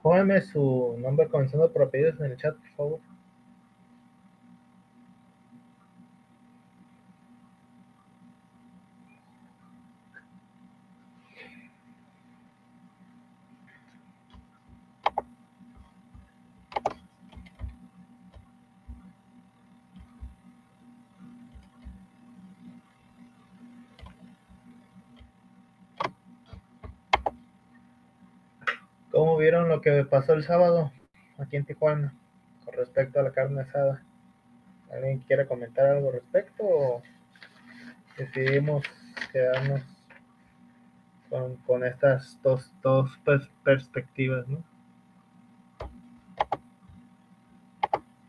Póngame su nombre comenzando por apellidos en el chat, por favor. ¿Cómo vieron lo que pasó el sábado aquí en Tijuana con respecto a la carne asada? ¿Alguien quiere comentar algo al respecto o decidimos quedarnos con estas dos perspectivas, ¿no?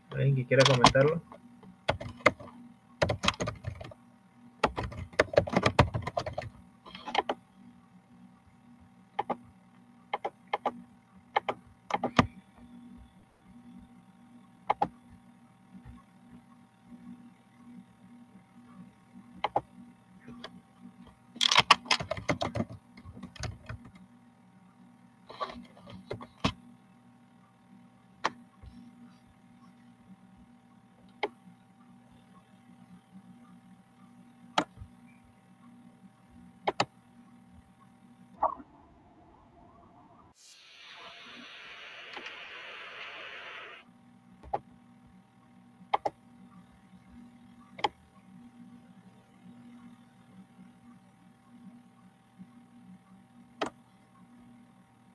¿Alguien que quiera comentarlo?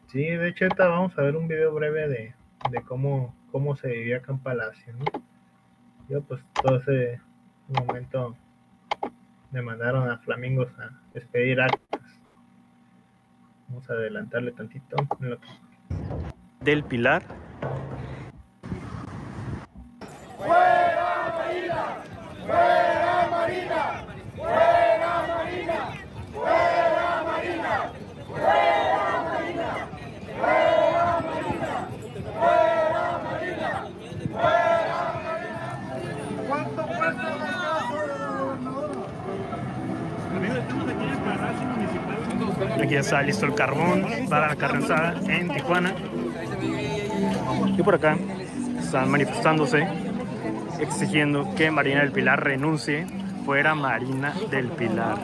Sí, de hecho ahorita vamos a ver un video breve de cómo se vivía acá en Palacio, ¿no? Yo pues todo ese momento me mandaron a Flamingos a despedir actas. Vamos a adelantarle tantito. Del Pilar. ¡Fuera Marina! ¡Fuera Marina! ¡Fuera Marina! ¡Fuera Marina! ¡Fuera Marina! ¡Fuera Marina! ¡Fuera Marina! ¡Fuera Marina! ¿Cuánto cuesta el caso de la gobernadora? Amigos, estamos aquí en el Palacio Municipal. Aquí ya está listo el carbón para la carne asada en Tijuana. Y por acá están manifestándose, exigiendo que Marina del Pilar renuncie. Fuera Marina del Pilar.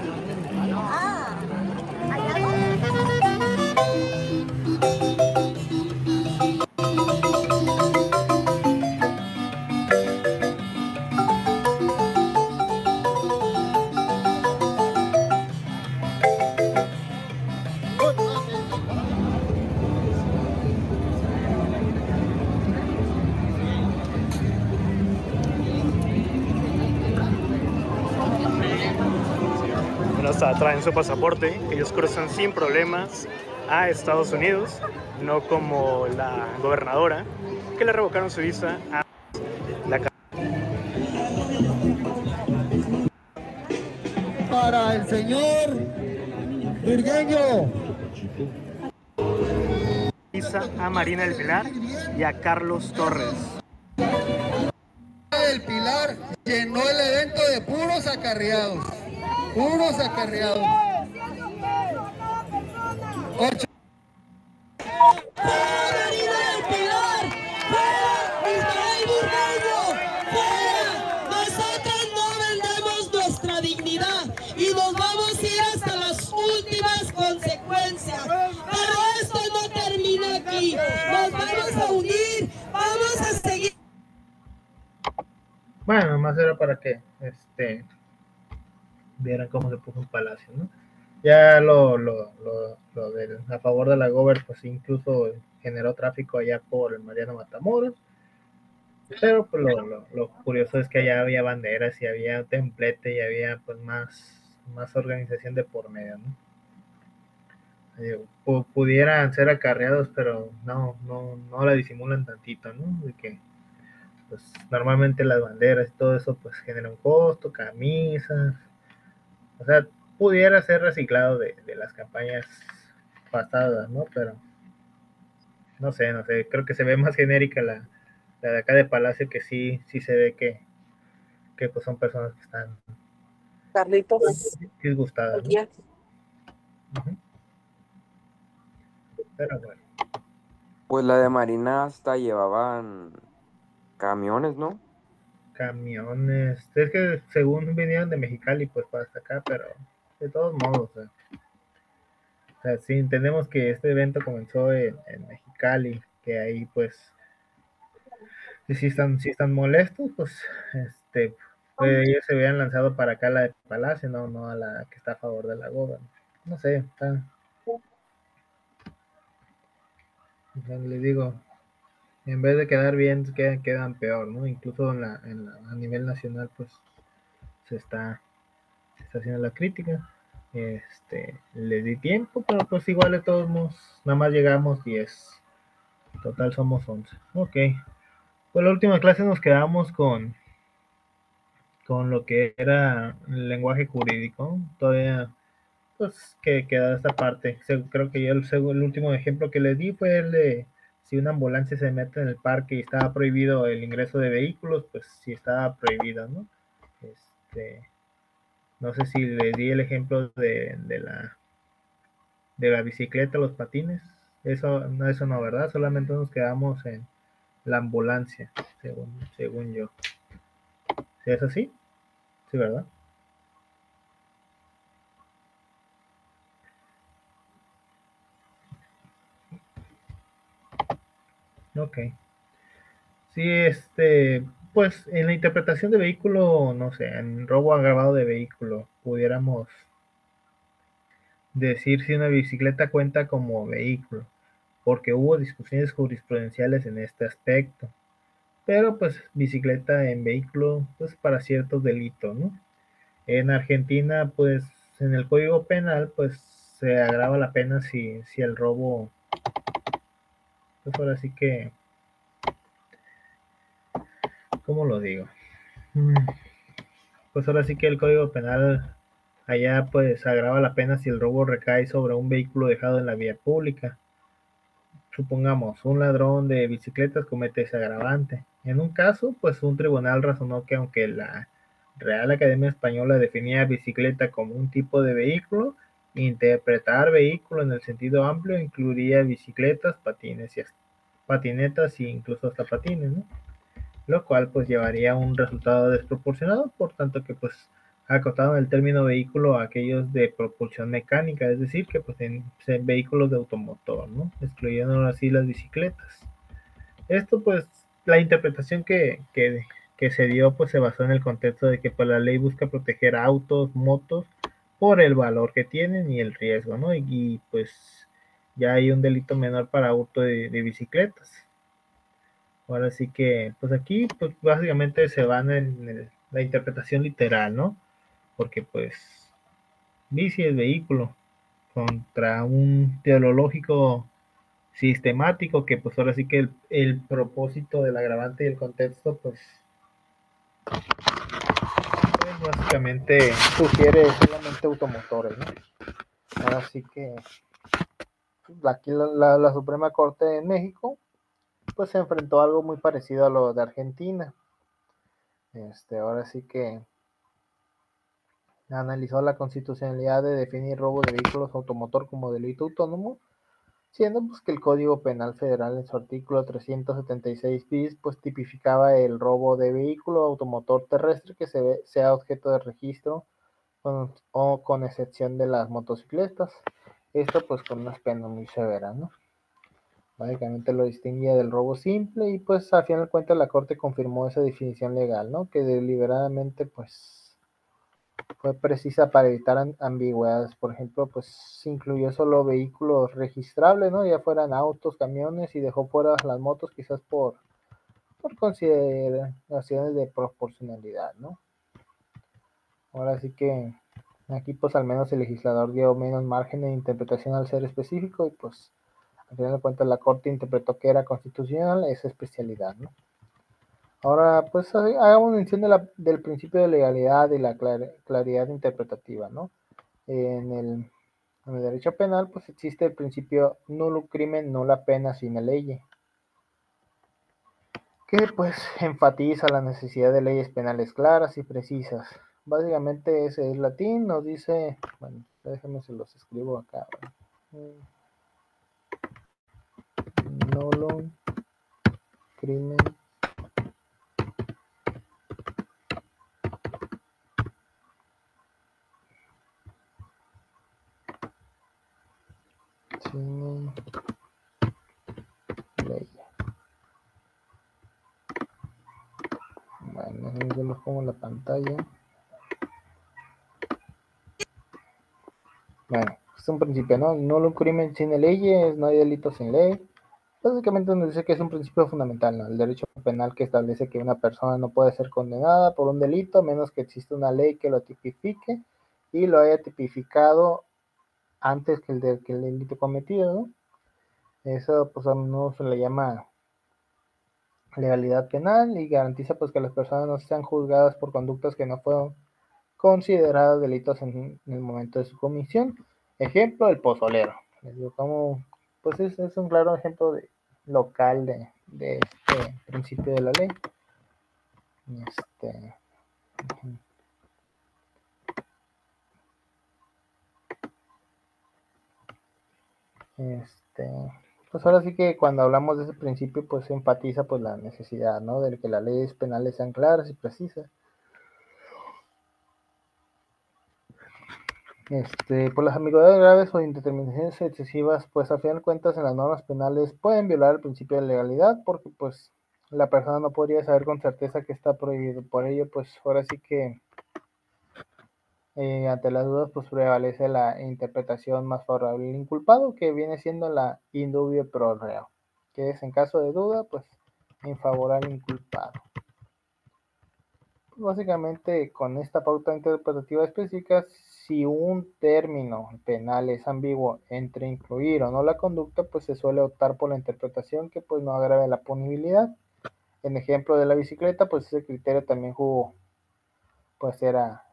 Hasta traen su pasaporte, ellos cruzan sin problemas a Estados Unidos, no como la gobernadora que le revocaron su visa a la Para el señor Virgueño. visa a Marina del Pilar y a Carlos Torres. Del Pilar llenó el evento de puros acarreados. Puros acarreados. 8. Marina del Pilar, fuera Ismael Burgueño, fuera. Nosotros no vendemos nuestra dignidad y nos vamos a ir hasta las últimas consecuencias. Pero esto no termina aquí. Nos vamos a unir, vamos a seguir. Bueno, más era para que vieran cómo se puso un Palacio, ¿no? Ya lo a favor de la Gober, pues incluso generó tráfico allá por el Mariano Matamoros. Pero pues lo curioso es que allá había banderas y había templete y había pues más organización de por medio, ¿no? Pudieran ser acarreados, pero no la disimulan tantito, ¿no? De que pues normalmente las banderas y todo eso pues generan costo, camisas, o sea, pudiera ser reciclado de las campañas pasadas, ¿no? Pero no sé, creo que se ve más genérica la de acá de Palacio, que sí se ve que pues son personas que están Carlitos, disgustadas, ¿no? aquí. Uh-huh. pero bueno, Pues la de Marina hasta llevaban camiones, ¿no? camiones, es que según vinieron de Mexicali, pues para hasta acá, pero de todos modos, o sea, sí, entendemos que este evento comenzó en Mexicali, que ahí pues, si están molestos, pues, ellos se habían lanzado para acá la de Palacio, no a la que está a favor de la Goba. No sé, les digo, en vez de quedar bien, quedan peor, ¿no? Incluso a nivel nacional, pues, se está, se está haciendo la crítica. Les di tiempo, pero pues igual de todos modos, nada más llegamos 10. Total somos 11. Ok. Pues la última clase nos quedamos con lo que era el lenguaje jurídico. Todavía, pues, que queda esta parte. Creo que yo el último ejemplo que les di fue el de si una ambulancia se mete en el parque y estaba prohibido el ingreso de vehículos, pues sí estaba prohibido, ¿no? Este, no sé si les di el ejemplo de la bicicleta, los patines. Eso no, ¿verdad? Solamente nos quedamos en la ambulancia, según yo. ¿Sí es así? Sí, ¿verdad? Ok. Sí, pues en la interpretación de vehículo, no sé, en robo agravado de vehículo, pudiéramos decir si una bicicleta cuenta como vehículo, porque hubo discusiones jurisprudenciales en este aspecto. Pero pues bicicleta en vehículo, pues para ciertos delitos, ¿no? En Argentina, pues en el Código Penal, pues se agrava la pena si el robo, pues ahora sí que, ¿cómo lo digo? Mm, Pues ahora sí que el Código Penal allá pues agrava la pena si el robo recae sobre un vehículo dejado en la vía pública. Supongamos, un ladrón de bicicletas comete ese agravante. En un caso, pues un tribunal razonó que aunque la Real Academia Española definía bicicleta como un tipo de vehículo, interpretar vehículo en el sentido amplio incluiría bicicletas, patinetas e incluso hasta patines, ¿no? Lo cual pues llevaría a un resultado desproporcionado, por tanto que pues acotaron el término vehículo a aquellos de propulsión mecánica, es decir, que pues en vehículos de automotor, ¿no? Excluyendo así las bicicletas. Esto pues la interpretación que se dio pues se basó en el contexto de que pues la ley busca proteger autos, motos por el valor que tienen y el riesgo, ¿no? Pues ya hay un delito menor para hurto de bicicletas. Ahora sí que, pues aquí, pues básicamente se van en la interpretación literal, ¿no? Porque pues bici es vehículo contra un teológico sistemático que pues ahora sí que el propósito del agravante y el contexto pues básicamente sugiere solamente automotores, ¿no? Ahora sí que aquí la Suprema Corte en México pues se enfrentó a algo muy parecido a lo de Argentina. Ahora sí que analizó la constitucionalidad de definir robo de vehículos automotor como delito autónomo, siendo pues que el Código Penal Federal en su artículo 376 bis pues tipificaba el robo de vehículo automotor terrestre que sea objeto de registro o con excepción de las motocicletas. Esto pues con unas penas muy severas, ¿no? Básicamente lo distinguía del robo simple y pues a final de cuentas la Corte confirmó esa definición legal, ¿no? Que deliberadamente pues fue precisa para evitar ambigüedades. Por ejemplo, pues se incluyó solo vehículos registrables, ¿no? Ya fueran autos, camiones y dejó fuera las motos quizás por consideraciones de proporcionalidad, ¿no? Ahora sí que aquí pues al menos el legislador dio menos margen de interpretación al ser específico y pues al final de cuentas la Corte interpretó que era constitucional esa especialidad, ¿no? Ahora, pues hagamos mención del principio de legalidad y la claridad interpretativa, ¿no? En el, en el derecho penal, pues existe el principio nulo crimen, nula pena sine ley, que pues enfatiza la necesidad de leyes penales claras y precisas. Básicamente ese es latín, nos dice, bueno, déjenme se los escribo acá. Solo crimen sin ley. Bueno, yo les pongo la pantalla. Bueno, es un principio, ¿no? Nulo un crimen sin leyes, no hay delito sin ley. Básicamente nos dice que es un principio fundamental, ¿no? El derecho penal que establece que una persona no puede ser condenada por un delito a menos que exista una ley que lo tipifique y lo haya tipificado antes que el delito cometido, ¿no? Eso pues no se le llama legalidad penal y garantiza pues que las personas no sean juzgadas por conductas que no fueron consideradas delitos en el momento de su comisión. Ejemplo, el pozolero. Les digo, como, pues es un claro ejemplo de local de este principio de la ley. Este, pues ahora sí que cuando hablamos de ese principio, pues se enfatiza pues la necesidad, ¿no? De que las leyes penales sean claras y precisas. Por las ambigüedades graves o indeterminaciones excesivas, pues a final de cuentas en las normas penales pueden violar el principio de legalidad porque pues la persona no podría saber con certeza que está prohibido. Por ello, pues ahora sí que ante las dudas, pues prevalece la interpretación más favorable del inculpado, que viene siendo la indubio pro reo, que es en caso de duda, pues en favor al inculpado. Básicamente, con esta pauta interpretativa específica, si un término penal es ambiguo entre incluir o no la conducta, pues se suele optar por la interpretación que pues no agrave la punibilidad. En ejemplo de la bicicleta, pues ese criterio también jugó, pues era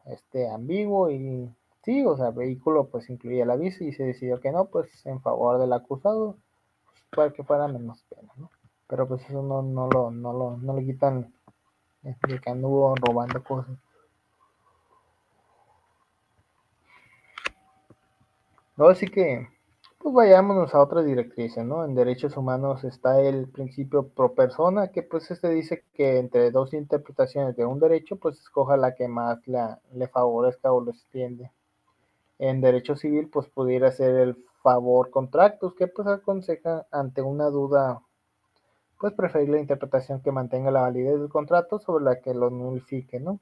ambiguo y sí, o sea, vehículo pues incluía la bici y se decidió que no, pues en favor del acusado, pues, para que fuera menos pena, ¿no? Pero pues eso no le quitan de que anduvo robando cosas. Ahora sí que, pues vayámonos a otras directrices, ¿no? En derechos humanos está el principio pro persona, que pues dice que entre dos interpretaciones de un derecho, pues escoja la que más le favorezca o lo extiende. En derecho civil, pues pudiera ser el favor contractus, que pues aconseja ante una duda, pues preferir la interpretación que mantenga la validez del contrato sobre la que lo nulifique, ¿no?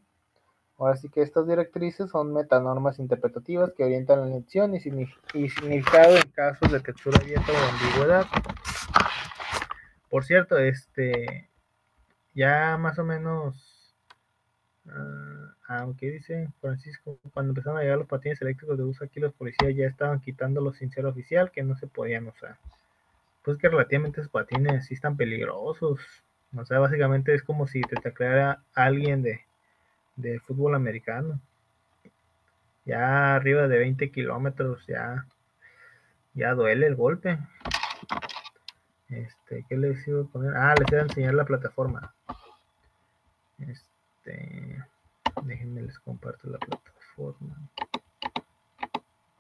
Ahora sí que estas directrices son metanormas interpretativas que orientan la elección y significado en casos de textura abierta o ambigüedad. Por cierto, ya más o menos, aunque dice Francisco, cuando empezaron a llegar los patines eléctricos de uso aquí, los policías ya estaban quitándolos sin ser oficial, que no se podían usar. Pues que relativamente esos patines sí están peligrosos. O sea, básicamente es como si te tacleara alguien de fútbol americano. Ya arriba de 20 kilómetros, ya duele el golpe. ¿Qué les iba a poner? Les iba a enseñar la plataforma. Déjenme les comparto la plataforma.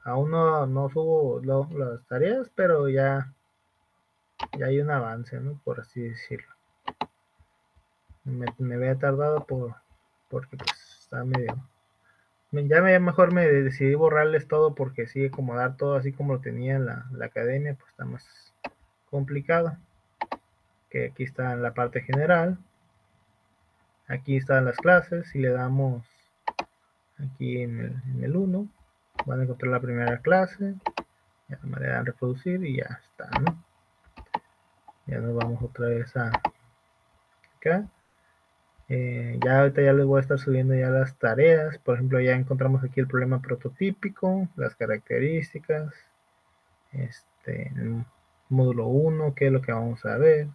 Aún no subo las tareas, pero ya hay un avance, ¿no? Por así decirlo. Me había tardado porque pues está medio... mejor me decidí borrarles todo porque sí, acomodar todo así como lo tenía en la academia, pues está más complicado. Que aquí está en la parte general. Aquí están las clases. Si le damos aquí en el 1, van a encontrar la primera clase. Ya le dan reproducir y ya está, ¿no? Ya nos vamos otra vez a acá. Ya ahorita ya les voy a estar subiendo ya las tareas. Por ejemplo, ya encontramos aquí el problema prototípico, las características, en módulo 1, qué es lo que vamos a ver.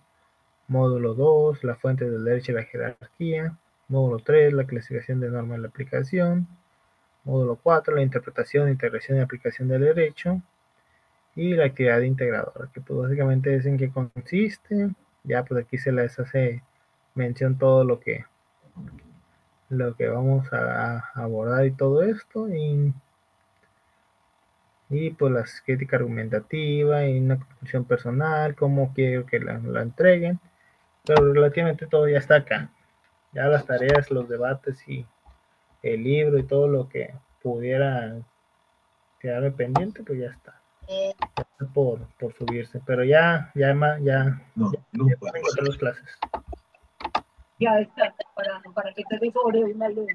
Módulo 2, la fuente del derecho y la jerarquía. Módulo 3, la clasificación de normas de la aplicación. Módulo 4, la interpretación, integración y aplicación del derecho. Y la actividad integradora, que pues básicamente es en qué consiste. Ya pues aquí se les hace mención todo lo que vamos a abordar y todo esto. Y y pues la crítica argumentativa y una conclusión personal, cómo quiero que la entreguen, pero relativamente todo ya está acá. Ya las tareas, los debates y el libro y todo lo que pudiera quedarme pendiente, pues ya está. Ya está por subirse, pero ya pueden empezar las clases. Ya está, para que te devore una luz.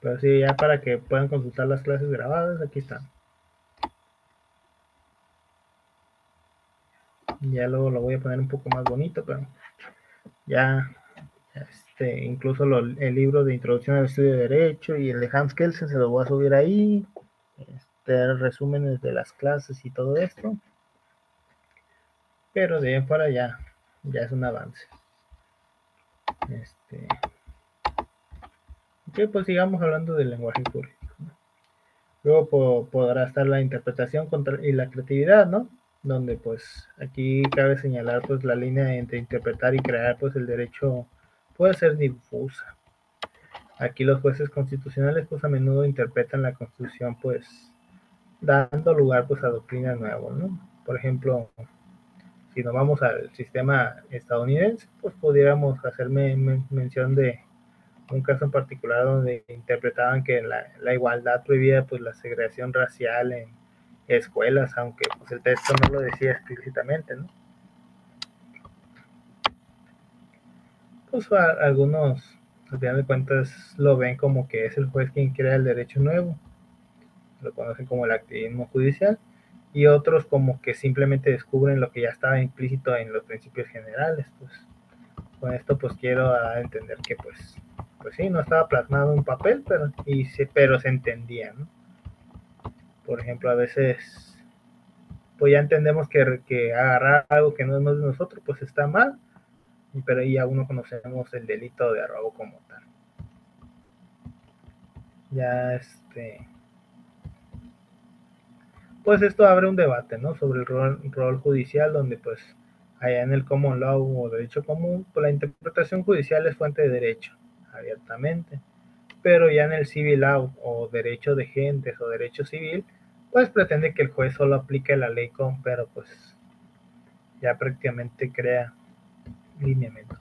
Pero sí, ya para que puedan consultar las clases grabadas, aquí están. Ya luego lo voy a poner un poco más bonito, pero ya, incluso el libro de Introducción al Estudio de Derecho y el de Hans Kelsen se lo voy a subir ahí, resúmenes de las clases y todo esto, pero de ahí en fuera ya es un avance. Ok, pues sigamos hablando del lenguaje jurídico. Luego podrá estar la interpretación y la creatividad, ¿no? Donde pues aquí cabe señalar pues la línea entre interpretar y crear, pues el derecho puede ser difusa. Aquí los jueces constitucionales pues a menudo interpretan la Constitución pues dando lugar pues a doctrinas nuevas, ¿no? Por ejemplo, si nos vamos al sistema estadounidense, pues pudiéramos hacer mención de un caso en particular donde interpretaban que la igualdad prohibía pues la segregación racial en escuelas, aunque pues el texto no lo decía explícitamente, ¿no? Pues algunos, al final de cuentas, lo ven como que es el juez quien crea el derecho nuevo, lo conocen como el activismo judicial, y otros como que simplemente descubren lo que ya estaba implícito en los principios generales. Pues con esto pues quiero dar a entender que pues sí, no estaba plasmado en un papel, pero se entendía, ¿no? Por ejemplo, a veces pues ya entendemos que agarrar algo que no es de nosotros pues está mal, pero ya aún no conocemos el delito de robo como tal. Ya pues esto abre un debate, ¿no? Sobre el rol judicial, donde pues allá en el common law o derecho común, pues la interpretación judicial es fuente de derecho, abiertamente. Pero ya en el civil law o derecho de gentes o derecho civil, pues pretende que el juez solo aplique la ley pero pues ya prácticamente crea lineamiento.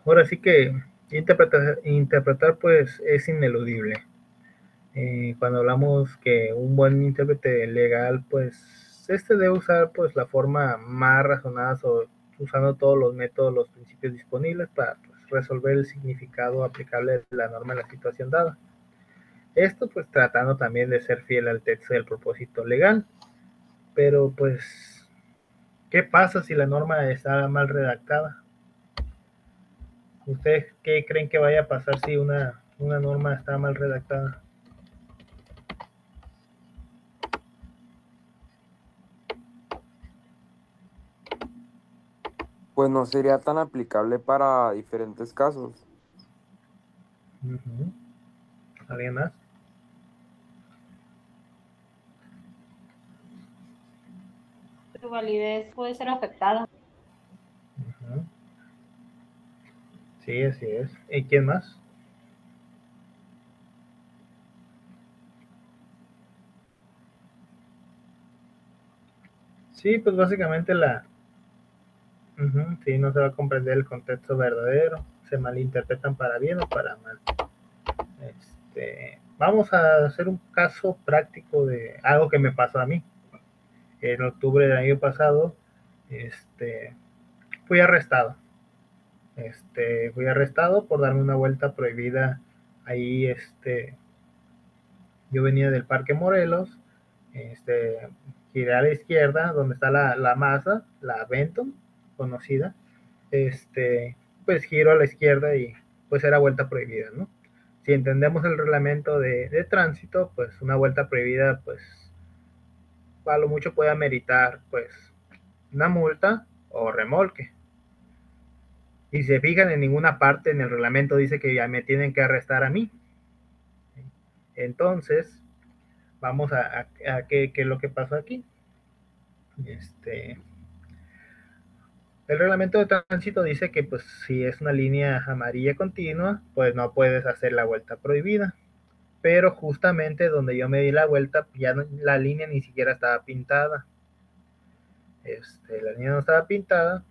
Ahora sí que interpretar pues es ineludible. Cuando hablamos que un buen intérprete legal, pues debe usar pues la forma más razonada, usando todos los métodos, los principios disponibles para pues, resolver el significado aplicable de la norma en la situación dada. Esto pues tratando también de ser fiel al texto del propósito legal, pero pues, ¿qué pasa si la norma está mal redactada? ¿Ustedes qué creen que vaya a pasar si una norma está mal redactada? Pues no sería tan aplicable para diferentes casos. Uh-huh. ¿Alguien más? Su validez puede ser afectada. Uh-huh. Sí, así es. ¿Y quién más? Sí, pues básicamente sí, no se va a comprender el contexto verdadero, se malinterpretan para bien o para mal. Vamos a hacer un caso práctico de algo que me pasó a mí. En octubre del año pasado, fui arrestado. Fui arrestado por darme una vuelta prohibida ahí, yo venía del Parque Morelos, giré a la izquierda, donde está la masa, la Benton, conocida, pues giro a la izquierda y pues era vuelta prohibida, ¿no? Si entendemos el reglamento de tránsito, pues una vuelta prohibida, pues a lo mucho puede ameritar, pues, una multa o remolque. Y si se fijan, en ninguna parte en el reglamento dice que ya me tienen que arrestar a mí. Entonces, vamos a qué es lo que pasó aquí. El reglamento de tránsito dice que pues si es una línea amarilla continua, pues no puedes hacer la vuelta prohibida. Pero justamente donde yo me di la vuelta, ya no, la línea ni siquiera estaba pintada. La línea no estaba pintada.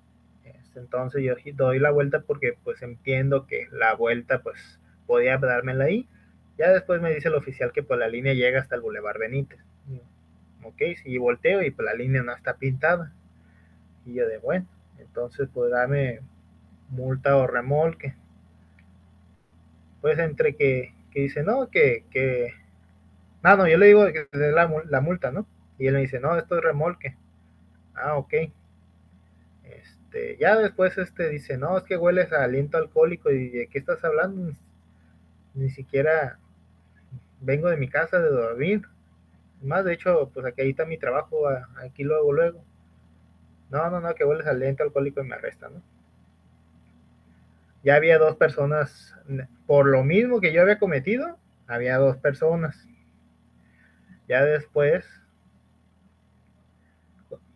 Entonces yo doy la vuelta porque pues entiendo que la vuelta pues podía dármela ahí. Ya después me dice el oficial que pues la línea llega hasta el Boulevard Benítez. Ok, si volteo y pues la línea no está pintada. Y yo de bueno, entonces pues dame multa o remolque. Pues entre que dice no, no, yo le digo que le dé la multa, ¿no? Y él me dice, no, esto es remolque. Ah, ok. Ya después dice, no, es que hueles a aliento alcohólico. ¿Y de qué estás hablando? Ni siquiera vengo de mi casa de dormir. Más, de hecho, pues aquí ahí está mi trabajo, aquí luego. No, no, no, que hueles a aliento alcohólico y me arrestan, ¿no? Ya había dos personas, por lo mismo que yo había cometido, había dos personas. Ya después,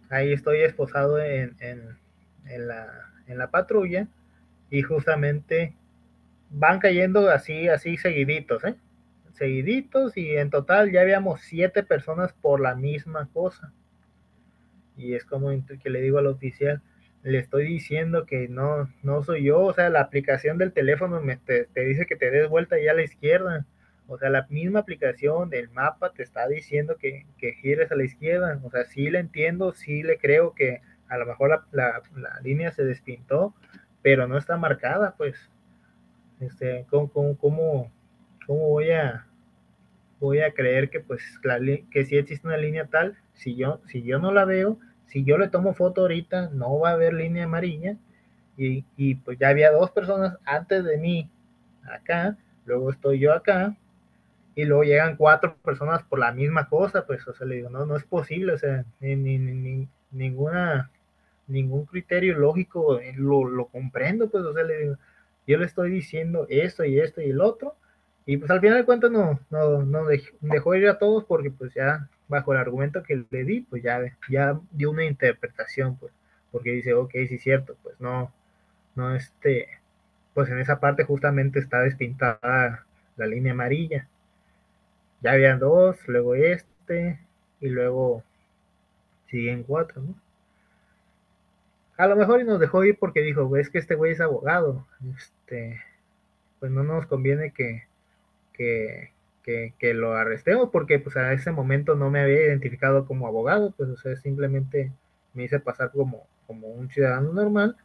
ahí estoy esposado en la patrulla y justamente van cayendo así seguiditos, ¿eh? Seguiditos, y en total ya habíamos 7 personas por la misma cosa. Y es como que le digo al oficial, le estoy diciendo que no soy yo. O sea, la aplicación del teléfono te dice que te des vuelta ya a la izquierda. O sea, la misma aplicación del mapa te está diciendo que gires a la izquierda. O sea, sí le entiendo, sí le creo que a lo mejor la línea se despintó, pero no está marcada, pues. ¿Cómo voy a creer que pues que si existe una línea tal? Si yo no la veo, si yo le tomo foto ahorita, no va a haber línea amarilla. Y pues ya había dos personas antes de mí acá, luego estoy yo acá, y luego llegan 4 personas por la misma cosa. Pues, o sea, le digo, no es posible. O sea, ningún criterio lógico lo comprendo. Pues, o sea, le digo, yo le estoy diciendo esto y esto y el otro, y pues al final de cuentas no dejó ir a todos, porque pues ya bajo el argumento que le di, pues ya dio una interpretación, pues, porque dice, ok, sí es cierto, pues no, pues en esa parte justamente está despintada la línea amarilla. Ya habían dos, luego y luego siguen 4, ¿no? A lo mejor y nos dejó ir porque dijo, es que este güey es abogado, pues no nos conviene que, que lo arrestemos, porque pues a ese momento no me había identificado como abogado. Pues, o sea, simplemente me hice pasar como un ciudadano normal.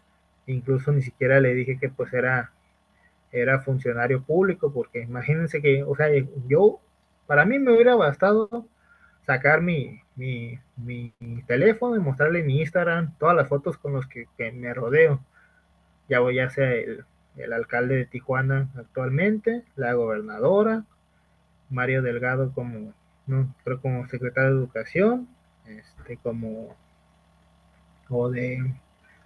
Incluso ni siquiera le dije que pues era funcionario público, porque imagínense que, o sea, para mí me hubiera bastado sacar mi teléfono y mostrarle mi Instagram todas las fotos con los que me rodeo. Ya voy a ser el alcalde de Tijuana actualmente, la gobernadora, Mario Delgado como, no, creo como secretario de Educación, o de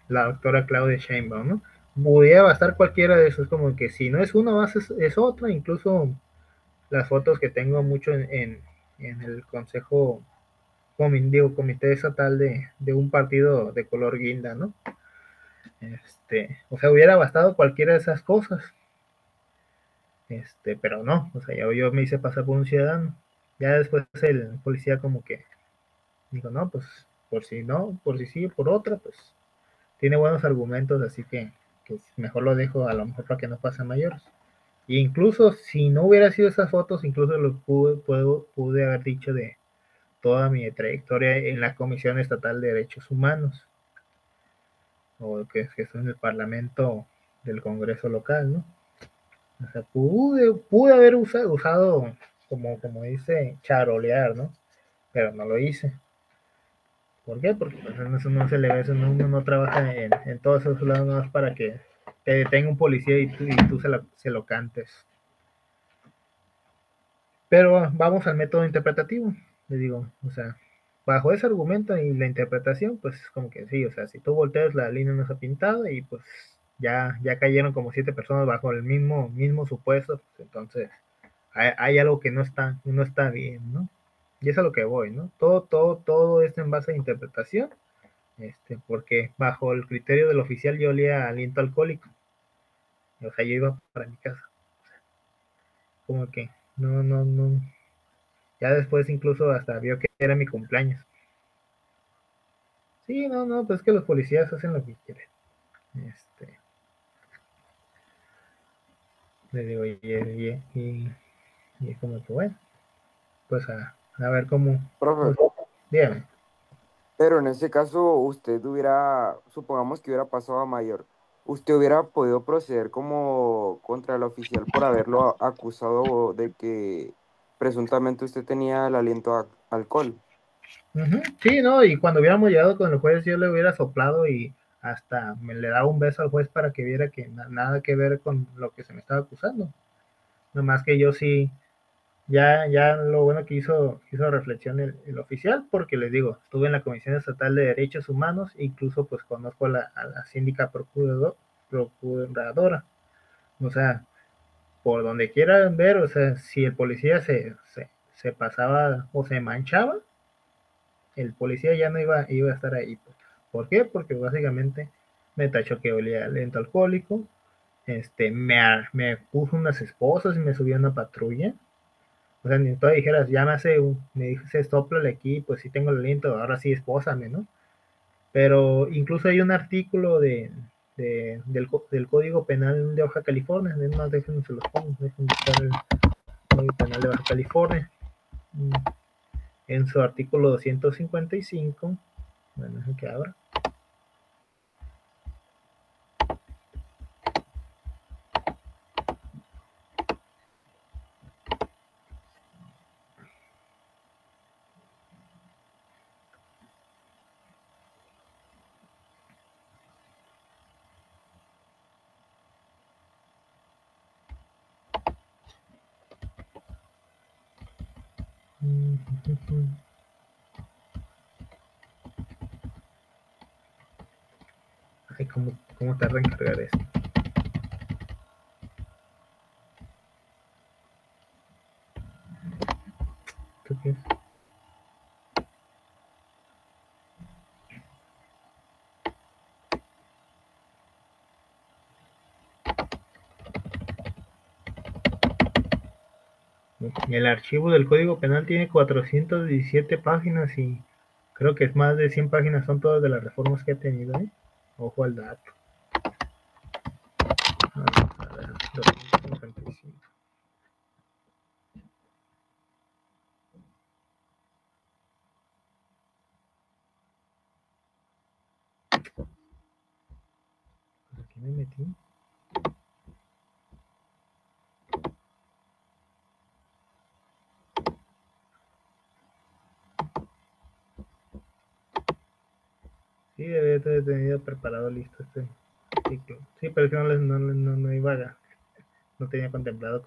la doctora Claudia Sheinbaum, ¿no? Pudiera bastar cualquiera de esos, como que si no es uno más es otra. Incluso las fotos que tengo mucho en el consejo, comité estatal de un partido de color guinda, ¿no? O sea, hubiera bastado cualquiera de esas cosas. Pero no, o sea, yo me hice pasar por un ciudadano. Ya después el policía como que dijo, no, pues por si no, por si sí, por otra, pues tiene buenos argumentos, así que mejor lo dejo, a lo mejor para que no pase a mayores. E incluso si no hubiera sido esas fotos, incluso lo pude haber dicho de toda mi trayectoria en la Comisión Estatal de Derechos Humanos, o que estoy en el Parlamento del Congreso local, ¿no? O sea, pude haber usado, como dice, charolear, ¿no? Pero no lo hice. ¿Por qué? Porque pues, eso no se le ve, eso uno no trabaja en todos esos lados más para que te detenga un policía y tú se lo cantes. Pero vamos al método interpretativo, le digo, o sea, bajo ese argumento y la interpretación, pues como que sí. O sea, si tú volteas, la línea no está pintada, y pues ya cayeron como 7 personas bajo el mismo supuesto. Pues entonces hay algo que no está bien, ¿no? Y es a lo que voy, ¿no? Todo es en base a interpretación, porque bajo el criterio del oficial yo olía a aliento alcohólico, o sea, yo iba para mi casa, como que, no, ya después incluso hasta vio que era mi cumpleaños. Sí, no, pues es que los policías hacen lo que quieren. Este, le digo, y como que bueno, pues a ver cómo, Profe, dígame. pero en ese caso usted hubiera, supongamos que hubiera pasado a mayor, usted hubiera podido proceder como contra el oficial por haberlo acusado de que presuntamente usted tenía el aliento a alcohol. Ujú, sí, no, y cuando hubiéramos llegado con el juez, yo le hubiera soplado y hasta me le daba un beso al juez para que viera que nada que ver con lo que se me estaba acusando. Nomás que yo sí, ya lo bueno que hizo reflexión el oficial, porque les digo, estuve en la Comisión Estatal de Derechos Humanos, incluso pues conozco a la síndica procuradora. O sea, por donde quieran ver, o sea, si el policía se pasaba o se manchaba, el policía ya no iba a estar ahí, pues. ¿Por qué? Porque básicamente me tachó que olía lento alcohólico, me puso unas esposas y me subió a una patrulla. O sea, ni tú dijeras, ya me dice, soplale aquí, pues sí tengo el aliento, ahora sí espósame, ¿no? Pero incluso hay un artículo del Código Penal de Baja California, es más, déjenme se los pongo, déjenme buscar el Código Penal de Baja California. Mm, En su artículo 255, bueno, es que abra. Ay, ¿cómo tarda en cargar esto? ¿Esto qué es? El archivo del Código Penal tiene 417 páginas y creo que es más de 100 páginas son todas de las reformas que ha tenido, ¿eh? Ojo al dato. A ver, 255. Pues aquí me metí. Sí, debe haber tenido preparado listo este ciclo. Sí, pero es que no iba no tenía contemplado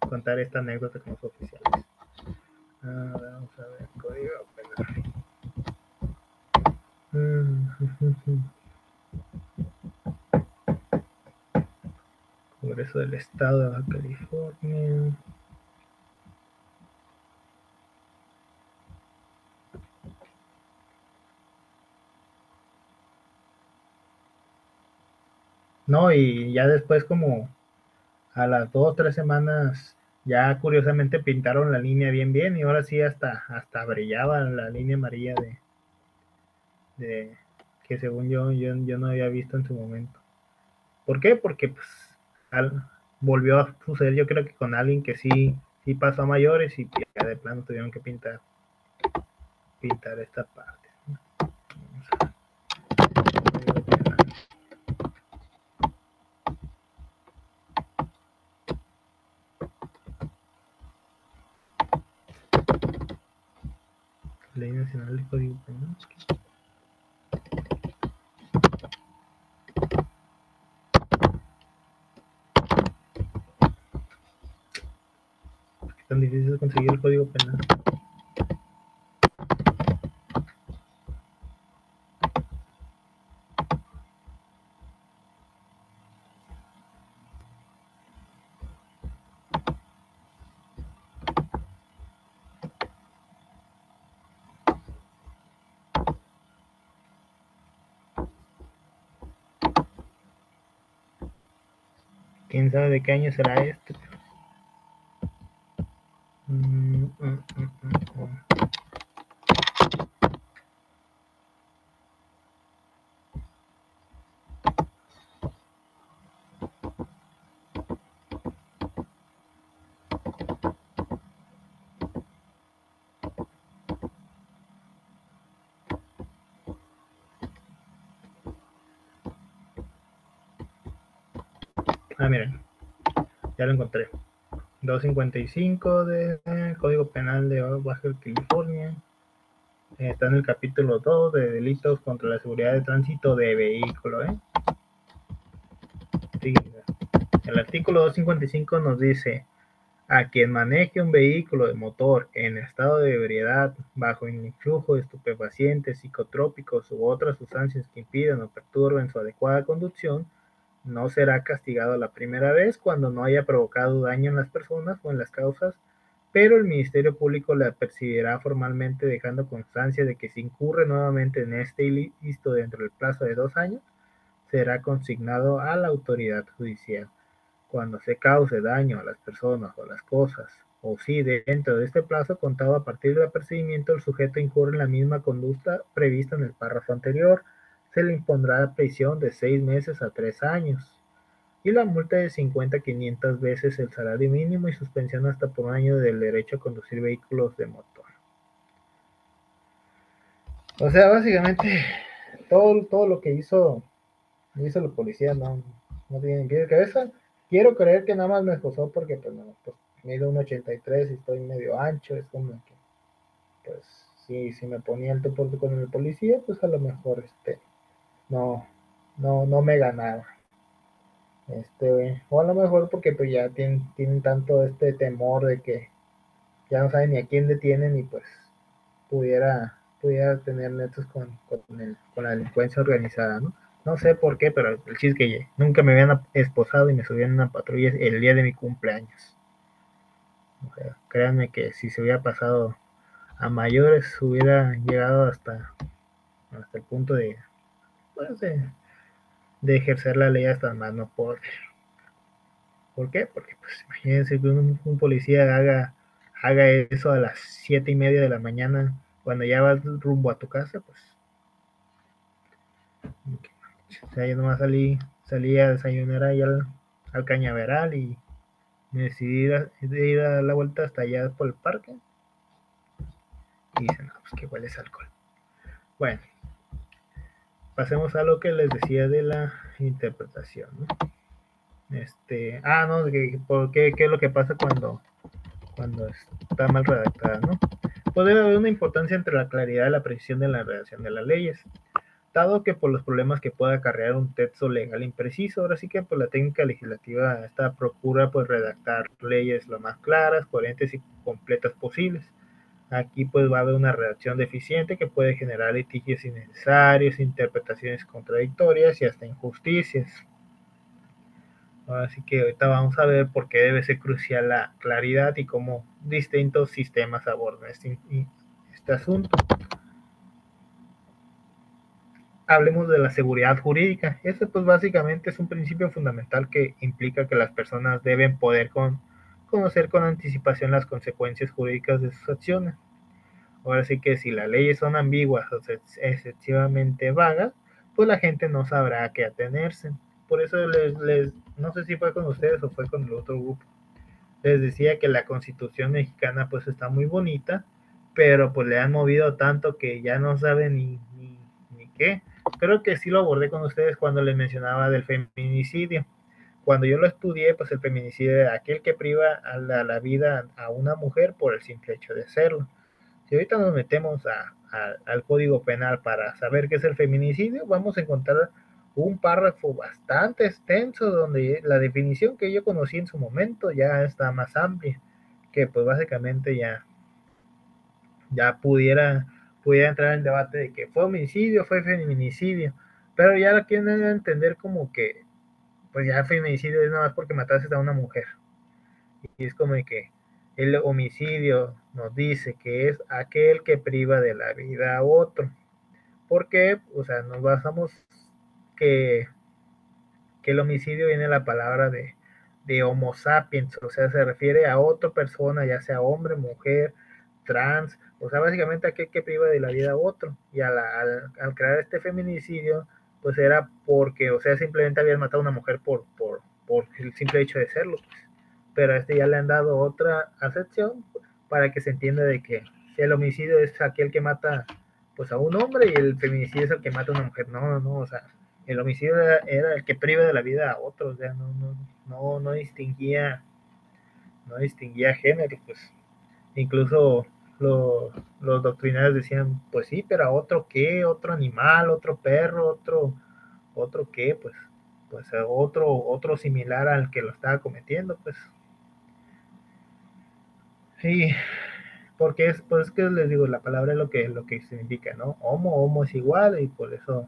contar esta anécdota con los oficiales. Vamos a ver, Código Penal. Congreso del Estado de Baja California. No, y ya después como a las 2 o 3 semanas ya curiosamente pintaron la línea bien y ahora sí hasta brillaba la línea amarilla de que según yo no había visto en su momento. ¿Por qué? Porque pues al- volvió a suceder yo creo que con alguien que sí pasó a mayores y ya de plano tuvieron que pintar esta parte. Vamos a Ley Nacional del Código Penal. ¿Qué tan difícil es conseguir el Código Penal? quién sabe de qué año será este. Mm, mm, mm, mm, mm. Miren, ya lo encontré. 255 del Código Penal de Baja California. Está en el capítulo 2 de delitos contra la seguridad de tránsito de vehículo. Sí, el artículo 255 nos dice: a quien maneje un vehículo de motor en estado de ebriedad, bajo el influjo de estupefacientes, psicotrópicos u otras sustancias que impidan o perturben su adecuada conducción, no será castigado la primera vez cuando no haya provocado daño en las personas o en las causas, pero el Ministerio Público le apercibirá formalmente dejando constancia de que si incurre nuevamente en este ilícito dentro del plazo de 2 años, será consignado a la autoridad judicial. Cuando se cause daño a las personas o a las cosas, o si dentro de este plazo contado a partir del apercibimiento el sujeto incurre en la misma conducta prevista en el párrafo anterior, se le impondrá prisión de 6 meses a 3 años y la multa de 50 a 500 veces el salario mínimo y suspensión hasta por 1 año del derecho a conducir vehículos de motor. O sea, básicamente todo lo que hizo la policía no tiene pie de cabeza. Quiero creer que nada más me esposó porque pues, no, pues mido 1,83 y estoy medio ancho. Es como que, pues, si me ponía el tú con el policía, pues a lo mejor no, no me ganaba. O a lo mejor porque pues ya tienen tanto temor de que ya no saben ni a quién detienen y pues pudiera tener netos con la delincuencia organizada, ¿no? No sé por qué, pero el chiste es que nunca me habían esposado y me subían en una patrulla el día de mi cumpleaños. O sea, créanme que si se hubiera pasado a mayores, hubiera llegado hasta el punto pues, de ejercer la ley hasta más no poder. ¿Por qué? Porque, pues, imagínense que un policía haga eso a las 7:30 de la mañana, cuando ya vas rumbo a tu casa, pues. O sea, yo nomás salí a desayunar ahí al Cañaveral y me decidí ir a la vuelta hasta allá por el parque. Y dicen, no, pues que huele ese alcohol. Bueno, pasemos a lo que les decía de la interpretación, ¿no? No, ¿qué es lo que pasa cuando está mal redactada, ¿no? Puede haber una importancia entre la claridad y la precisión de la redacción de las leyes, dado que por los problemas que pueda acarrear un texto legal impreciso. Ahora sí que por la técnica legislativa esta procura pues redactar leyes lo más claras, coherentes y completas posibles. Aquí pues va a haber una redacción deficiente que puede generar litigios innecesarios, interpretaciones contradictorias y hasta injusticias. Así que ahorita vamos a ver por qué debe ser crucial la claridad y cómo distintos sistemas abordan este asunto. Hablemos de la seguridad jurídica. Este pues básicamente es un principio fundamental que implica que las personas deben poder conocer con anticipación las consecuencias jurídicas de sus acciones. Ahora sí que si las leyes son ambiguas o excesivamente vagas, pues la gente no sabrá a qué atenerse. Por eso no sé si fue con ustedes o fue con el otro grupo, les decía que la Constitución mexicana pues está muy bonita, pero pues le han movido tanto que ya no saben ni qué. Creo que sí lo abordé con ustedes cuando les mencionaba del feminicidio. Cuando yo lo estudié, pues el feminicidio es aquel que priva a la vida a una mujer por el simple hecho de hacerlo. Si ahorita nos metemos al Código Penal para saber qué es el feminicidio, vamos a encontrar un párrafo bastante extenso donde la definición que yo conocí en su momento ya está más amplia, que pues básicamente ya pudiera entrar en debate de que fue homicidio, fue feminicidio, pero ya la quieren entender como que pues ya feminicidio es nada más porque mataste a una mujer. Y es como que el homicidio nos dice que es aquel que priva de la vida a otro. Porque, o sea, nos basamos que el homicidio viene de la palabra de Homo sapiens, o sea, se refiere a otra persona, ya sea hombre, mujer, trans, o sea, básicamente aquel que priva de la vida a otro. Y al crear este feminicidio, pues era porque, o sea, simplemente habían matado a una mujer por el simple hecho de serlo, pues. Pero a este ya le han dado otra acepción para que se entienda de que el homicidio es aquel que mata pues a un hombre y el feminicidio es el que mata a una mujer. No, no, no, o sea, el homicidio era el que priva de la vida a otros, o sea, no distinguía, no distinguía género, pues. Incluso los doctrinarios decían, pues sí, pero a otro qué, otro animal, otro perro, otro qué, pues otro similar al que lo estaba cometiendo, pues. Sí, porque pues que les digo, la palabra es lo que significa, ¿no? Homo es igual y por eso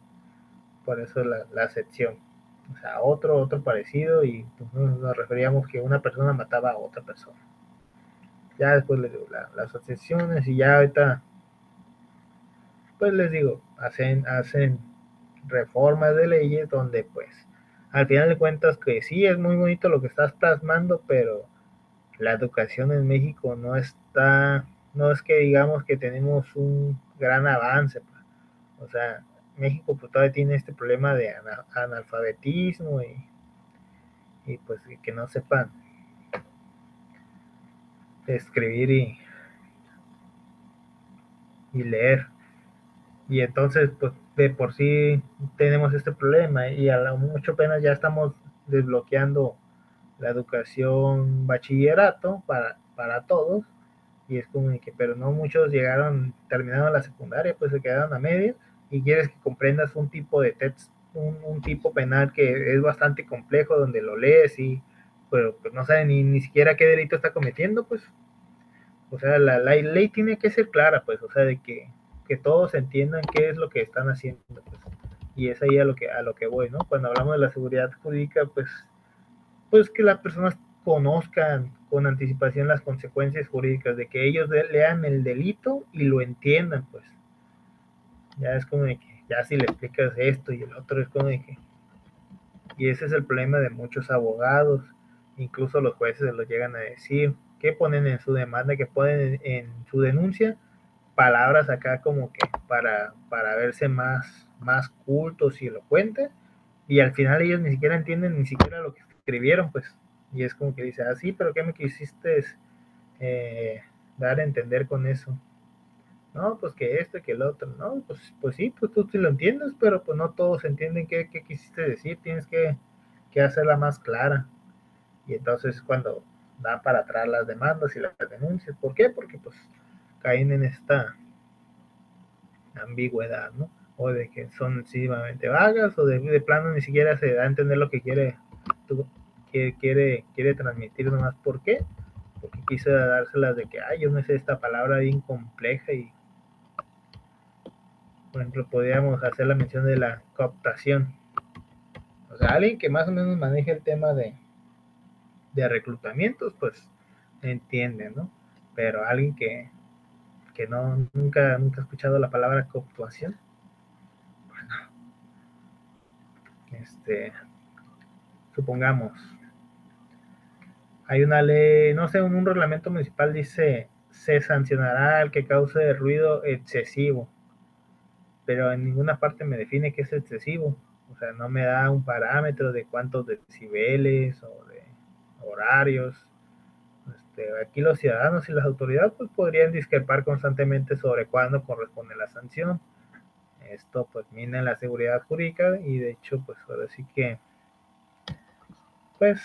la acepción. O sea, otro parecido y pues, nos referíamos que una persona mataba a otra persona. Ya después les digo, las asociaciones y ya ahorita, pues les digo, hacen reformas de leyes donde pues al final de cuentas que sí es muy bonito lo que estás plasmando, pero la educación en México no es que digamos que tenemos un gran avance, pues. O sea, México pues todavía tiene este problema de analfabetismo y pues que no sepan escribir y leer. Y entonces, pues de por sí tenemos este problema y a la mucho pena ya estamos desbloqueando la educación bachillerato para todos. Y es como que, pero no muchos llegaron, terminaron la secundaria, pues se quedaron a medio y quieres que comprendas un tipo de text, un tipo penal que es bastante complejo, donde lo lees y pero pues no saben ni siquiera qué delito está cometiendo, pues. O sea, la ley tiene que ser clara, pues, o sea, de que todos entiendan qué es lo que están haciendo, pues. Y es ahí a lo que voy, ¿no? Cuando hablamos de la seguridad jurídica, pues que las personas conozcan con anticipación las consecuencias jurídicas, de que ellos lean el delito y lo entiendan, pues. Ya es como de que, ya si le explicas esto y el otro, es como de que, y ese es el problema de muchos abogados, incluso los jueces se lo llegan a decir, que ponen en su demanda, que ponen en su denuncia, palabras acá como que para verse más cultos y elocuentes, y al final ellos ni siquiera entienden ni siquiera lo que escribieron, pues, y es como que dice, ah, sí, pero ¿qué me quisiste eh, dar a entender con eso? No, pues que esto y que el otro, no, pues sí, pues tú sí lo entiendes, pero pues no todos entienden qué quisiste decir, tienes que hacerla más clara, y entonces cuando dan para atrás las demandas y las denuncias, ¿por qué? Porque pues caen en esta ambigüedad, ¿no? O de que son excesivamente vagas, o de plano ni siquiera se da a entender lo que quiere transmitir nomás. ¿Por qué? Porque quiso dárselas de que, ay, yo no sé esta palabra bien compleja y, por ejemplo, podríamos hacer la mención de la cooptación. O sea, alguien que más o menos maneje el tema de reclutamientos, pues entiende, ¿no? Pero alguien que nunca ha escuchado la palabra cooptación, supongamos, hay una ley, no sé, un reglamento municipal dice, se sancionará al que cause ruido excesivo, pero en ninguna parte me define qué es excesivo. O sea, no me da un parámetro de cuántos decibeles o de horarios. Aquí los ciudadanos y las autoridades pues, podrían discrepar constantemente sobre cuándo corresponde la sanción. Esto pues mina la seguridad jurídica y de hecho pues ahora sí que pues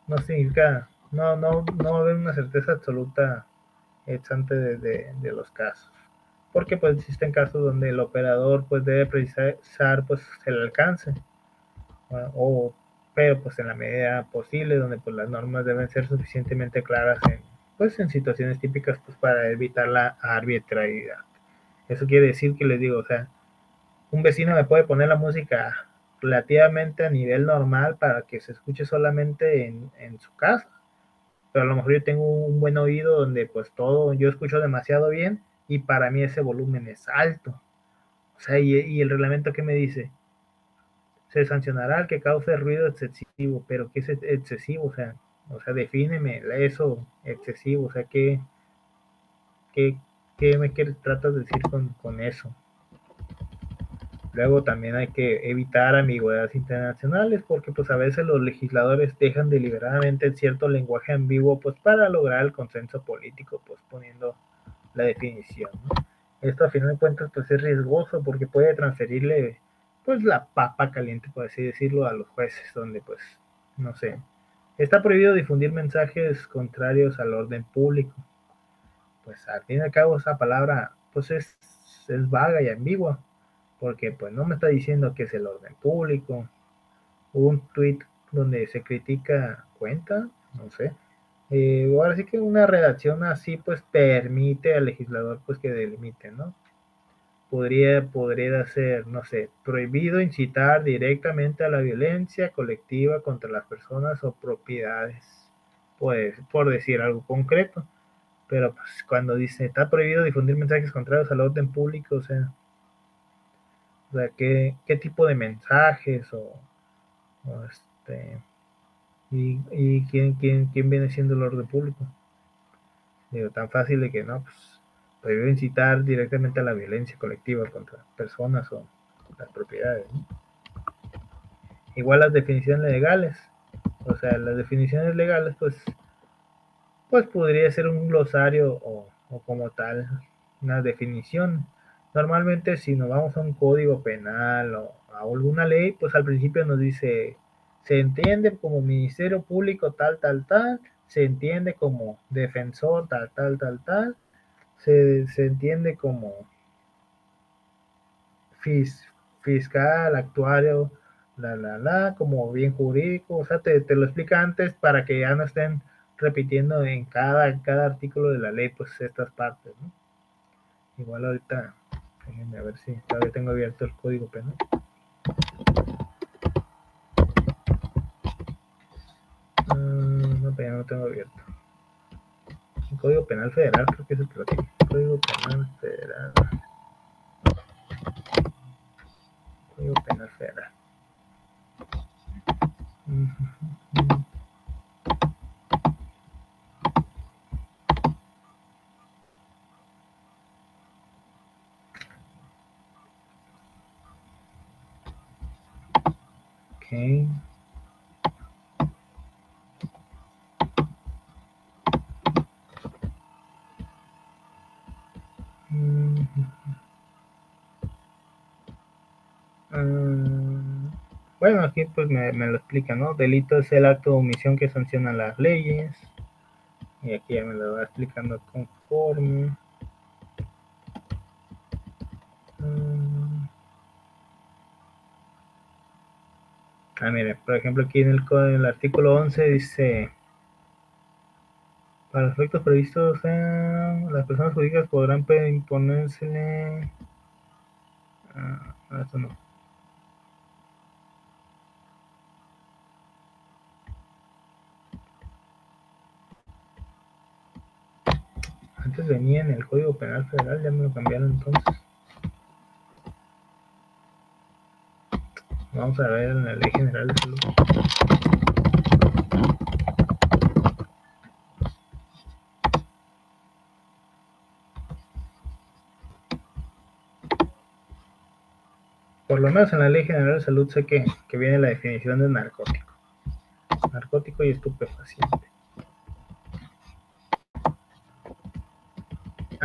no significa, no va a haber una certeza absoluta antes de los casos. Porque pues existen casos donde el operador pues debe precisar pues el alcance, o, pero pues en la medida posible, donde pues las normas deben ser suficientemente claras pues en situaciones típicas pues para evitar la arbitrariedad. Eso quiere decir que les digo, o sea, un vecino me puede poner la música relativamente a nivel normal para que se escuche solamente en su casa, pero a lo mejor yo tengo un buen oído donde pues todo, yo escucho demasiado bien y para mí ese volumen es alto. O sea, y el reglamento que me dice, se sancionará al que cause ruido excesivo, pero ¿qué es excesivo? O sea, defíneme eso excesivo, o sea, qué, qué tratas de decir con eso? Luego también hay que evitar ambigüedades internacionales porque pues a veces los legisladores dejan deliberadamente cierto lenguaje ambiguo pues para lograr el consenso político, pues poniendo la definición, ¿no? Esto a final de cuentas pues es riesgoso porque puede transferirle pues la papa caliente, por así decirlo, a los jueces, donde pues, no sé, está prohibido difundir mensajes contrarios al orden público. Pues al fin y al cabo esa palabra pues es vaga y ambigua porque pues no me está diciendo que es el orden público. Un tweet donde se critica cuenta, no sé. Ahora sí que una redacción así pues permite al legislador pues que delimite, ¿no? Podría ser, no sé, prohibido incitar directamente a la violencia colectiva contra las personas o propiedades, pues por decir algo concreto. Pero pues cuando dice está prohibido difundir mensajes contrarios al orden público, o sea, qué tipo de mensajes o y quién viene siendo el orden público. Digo, tan fácil de que no, pues prohíbe incitar directamente a la violencia colectiva contra personas o las propiedades, ¿no? Igual las definiciones legales, o sea, las definiciones legales, pues podría ser un glosario o como tal una definición. Normalmente si nos vamos a un código penal o a alguna ley, pues al principio nos dice, se entiende como Ministerio Público tal, tal, tal, se entiende como defensor tal, tal, tal, tal, se entiende como fis, fiscal, actuario, como bien jurídico, o sea, te lo explica antes para que ya no estén repitiendo en cada artículo de la ley, pues estas partes, ¿no? Igual ahorita, déjenme a ver si todavía tengo abierto el código penal. No, pero ya no tengo abierto. El Código Penal Federal, creo que es el que lo tiene. Código Penal Federal. Código Penal Federal. Ok. Bueno, aquí pues me lo explica, ¿no? Delito es el acto de omisión que sanciona las leyes. Y aquí ya me lo va explicando conforme. Mire, por ejemplo, aquí en el artículo 11 dice, para los efectos previstos, las personas jurídicas podrán imponérsele... esto no. Antes venía en el Código Penal Federal, ya me lo cambiaron entonces. Vamos a ver en la Ley General de Salud. Por lo menos en la Ley General de Salud sé que viene la definición de narcótico. Narcótico y estupefaciente.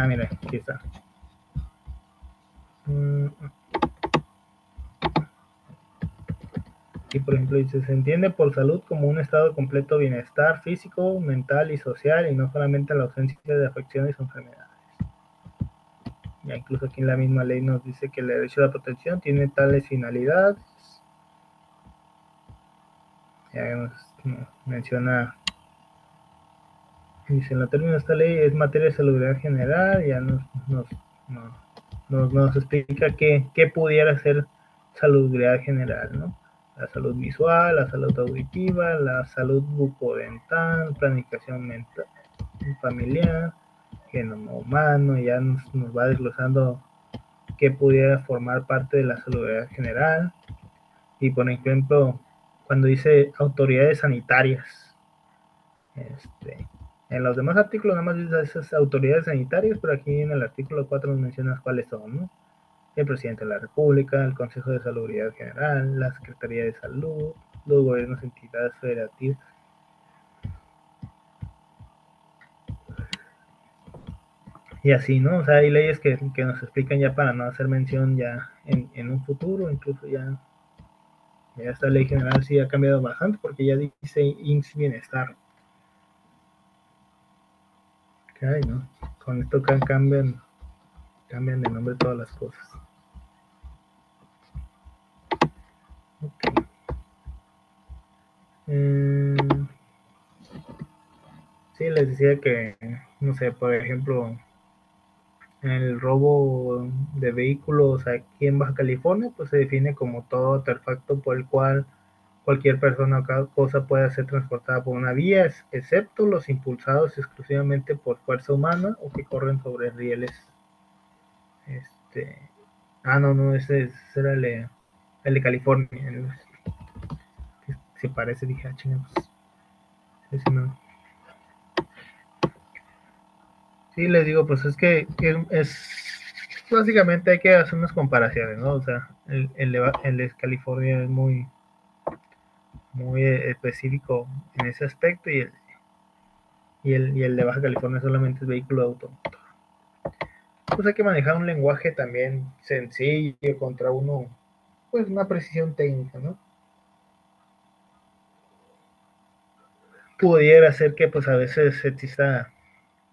Mira, aquí está. Aquí, por ejemplo, dice, se entiende por salud como un estado de completo bienestar físico, mental y social, y no solamente la ausencia de afecciones o enfermedades. Ya incluso aquí en la misma ley nos dice que el derecho a la protección tiene tales finalidades. Ya nos menciona, dice, en los términos de esta ley es materia de salubridad general, ya nos explica qué pudiera ser salubridad general, ¿no? La salud visual, la salud auditiva, la salud bucodental, planificación mental, familiar, genoma humano, ya nos va desglosando qué pudiera formar parte de la salubridad general. Y por ejemplo, cuando dice autoridades sanitarias, en los demás artículos nada más dice esas autoridades sanitarias, pero aquí en el artículo 4 mencionas cuáles son, ¿no? El presidente de la República, el Consejo de Salubridad General, la Secretaría de Salud, los gobiernos, entidades federativas. Y así, ¿no? O sea, hay leyes que nos explican ya para no hacer mención ya en un futuro, incluso ya esta ley general sí ha cambiado bastante porque ya dice IMSS Bienestar. Ay, ¿no? Con esto cambian de nombre todas las cosas. Okay. Sí, les decía que, no sé, por ejemplo, el robo de vehículos aquí en Baja California, pues se define como todo artefacto por el cual cualquier persona o cosa puede ser transportada por una vía, excepto los impulsados exclusivamente por fuerza humana o que corren sobre rieles. No, ese era el de California. Se parece, dije, chingados. Ese no. Sí, les digo, pues es que básicamente hay que hacer unas comparaciones, ¿no? O sea, el de California es muy específico en ese aspecto y el de Baja California solamente es vehículo automotor. Pues hay que manejar un lenguaje también sencillo contra pues una precisión técnica, ¿no? Pudiera ser que pues a veces exista,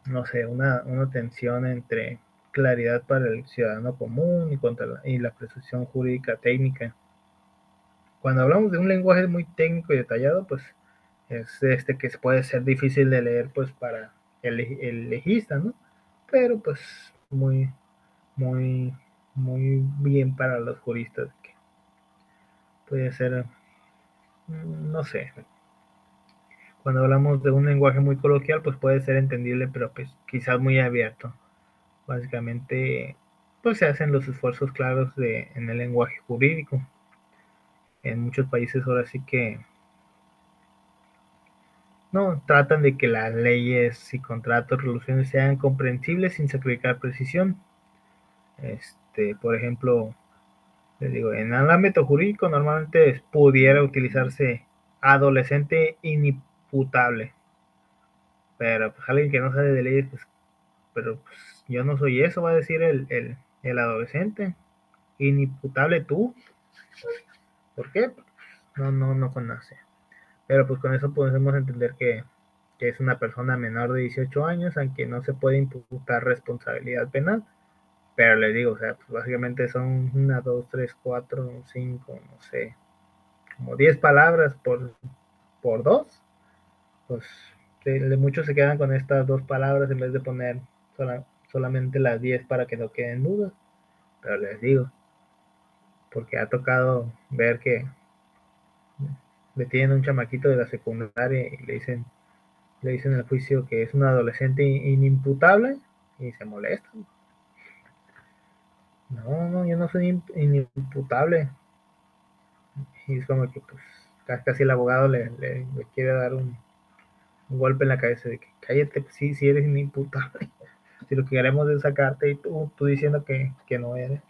no sé, una tensión entre claridad para el ciudadano común y la precisión jurídica técnica. Cuando hablamos de un lenguaje muy técnico y detallado, pues es que puede ser difícil de leer pues para el legista, ¿no? Pero pues muy, muy, muy bien para los juristas, que puede ser, no sé, cuando hablamos de un lenguaje muy coloquial, pues puede ser entendible, pero pues quizás muy abierto. Básicamente, pues se hacen los esfuerzos claros en el lenguaje jurídico. En muchos países ahora sí que no tratan de que las leyes y contratos, resoluciones sean comprensibles sin sacrificar precisión. Por ejemplo, les digo, en el ámbito jurídico normalmente pudiera utilizarse adolescente inimputable, pero pues alguien que no sabe de leyes, pues, pero pues, yo no soy eso, va a decir el adolescente. Inimputable tú, ¿por qué? No conoce. Pero pues con eso podemos entender que es una persona menor de 18 años, aunque no se puede imputar responsabilidad penal. Pero les digo, o sea, pues básicamente son 1, 2, 3, 4, 5, no sé, como 10 palabras por dos. Pues muchos se quedan con estas dos palabras en vez de poner solamente las 10 para que no queden dudas. Pero les digo, porque ha tocado ver que detienen a un chamaquito de la secundaria y le dicen en el juicio que es un adolescente inimputable y se molestan. No, yo no soy inimputable. Y es como que pues casi el abogado le quiere dar un golpe en la cabeza de que cállate, pues, sí eres inimputable. Si lo que queremos es sacarte y tú diciendo que no eres.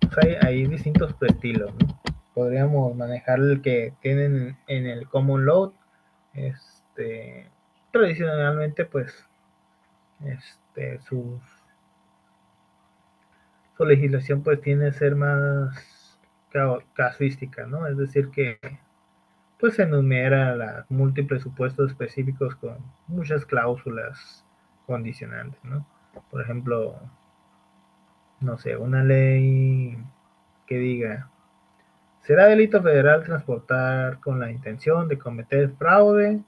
Pues hay distintos estilos, ¿no? Podríamos manejar el que tienen en el common law. Tradicionalmente pues su legislación pues tiene que ser más casuística, ¿no? Es decir que pues se enumera los múltiples supuestos específicos con muchas cláusulas condicionantes, ¿no? Por ejemplo, no sé, una ley que diga, será delito federal transportar con la intención de cometer fraude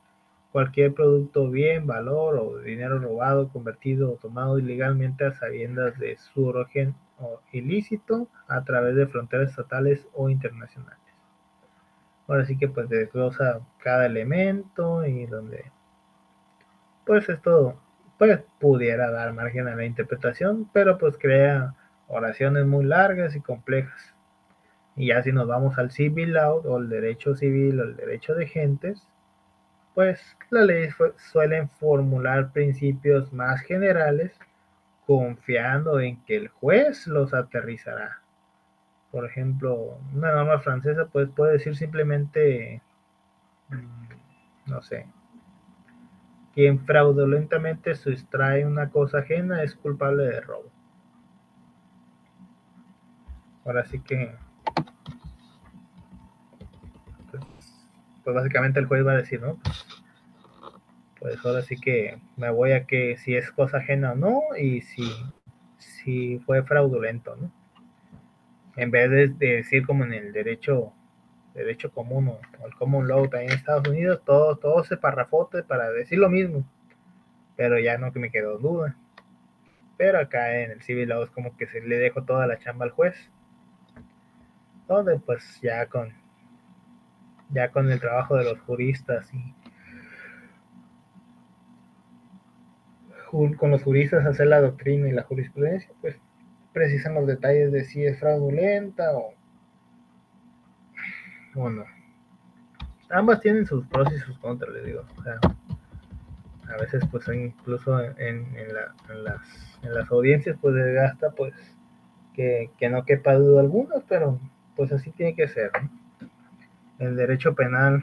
cualquier producto, bien, valor o dinero robado, convertido o tomado ilegalmente a sabiendas de su origen o ilícito a través de fronteras estatales o internacionales. Ahora sí que pues desglosa cada elemento y donde pues esto pues pudiera dar margen a la interpretación, pero pues crea oraciones muy largas y complejas. Y ya si nos vamos al civil law o el derecho civil o el derecho de gentes, pues las leyes suelen formular principios más generales confiando en que el juez los aterrizará. Por ejemplo, una norma francesa pues, puede decir simplemente, no sé, quien fraudulentamente sustrae una cosa ajena es culpable de robo. Ahora sí que, pues, pues básicamente el juez va a decir, ¿no? Pues ahora sí que me voy a que si es cosa ajena o no y si fue fraudulento, ¿no? En vez de decir como en el derecho común o el common law también en Estados Unidos, todo ese parrafote para decir lo mismo, pero ya no que me quedó duda. Pero acá en el civil law es como que se le dejo toda la chamba al juez, donde pues ya con el trabajo de los juristas y con los juristas hacer la doctrina y la jurisprudencia, pues precisan los detalles de si es fraudulenta o no. Ambas tienen sus pros y sus contras, les digo. O sea, a veces pues incluso en las audiencias pues desgasta pues que no quepa duda alguna, pero pues así tiene que ser, ¿no? En el derecho penal,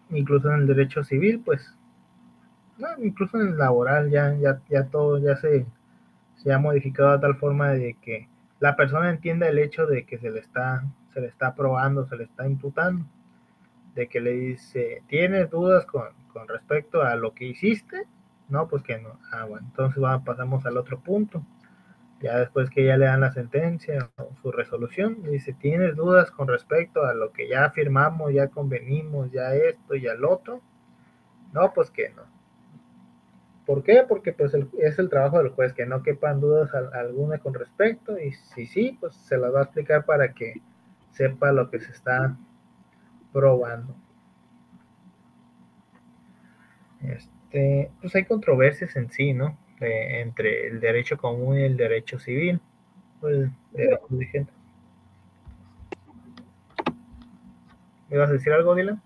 incluso en el derecho civil, pues, no, incluso en el laboral ya todo se ha modificado de tal forma de que la persona entienda el hecho de que se le está probando, se le está imputando, de que le dice, ¿tienes dudas con respecto a lo que hiciste? No, pues que no. Ah, bueno, entonces pasamos al otro punto. Ya después que ya le dan la sentencia o su resolución, dice, ¿tienes dudas con respecto a lo que ya firmamos, ya convenimos, ya esto, ya lo otro? No, pues que no. ¿Por qué? Porque pues es el trabajo del juez, que no quepan dudas alguna con respecto, y si sí, pues se las va a explicar para que sepa lo que se está probando. Pues hay controversias en sí, ¿no? Entre el derecho común y el derecho civil, pues derecho vigente. ¿Me vas a decir algo, Dylan?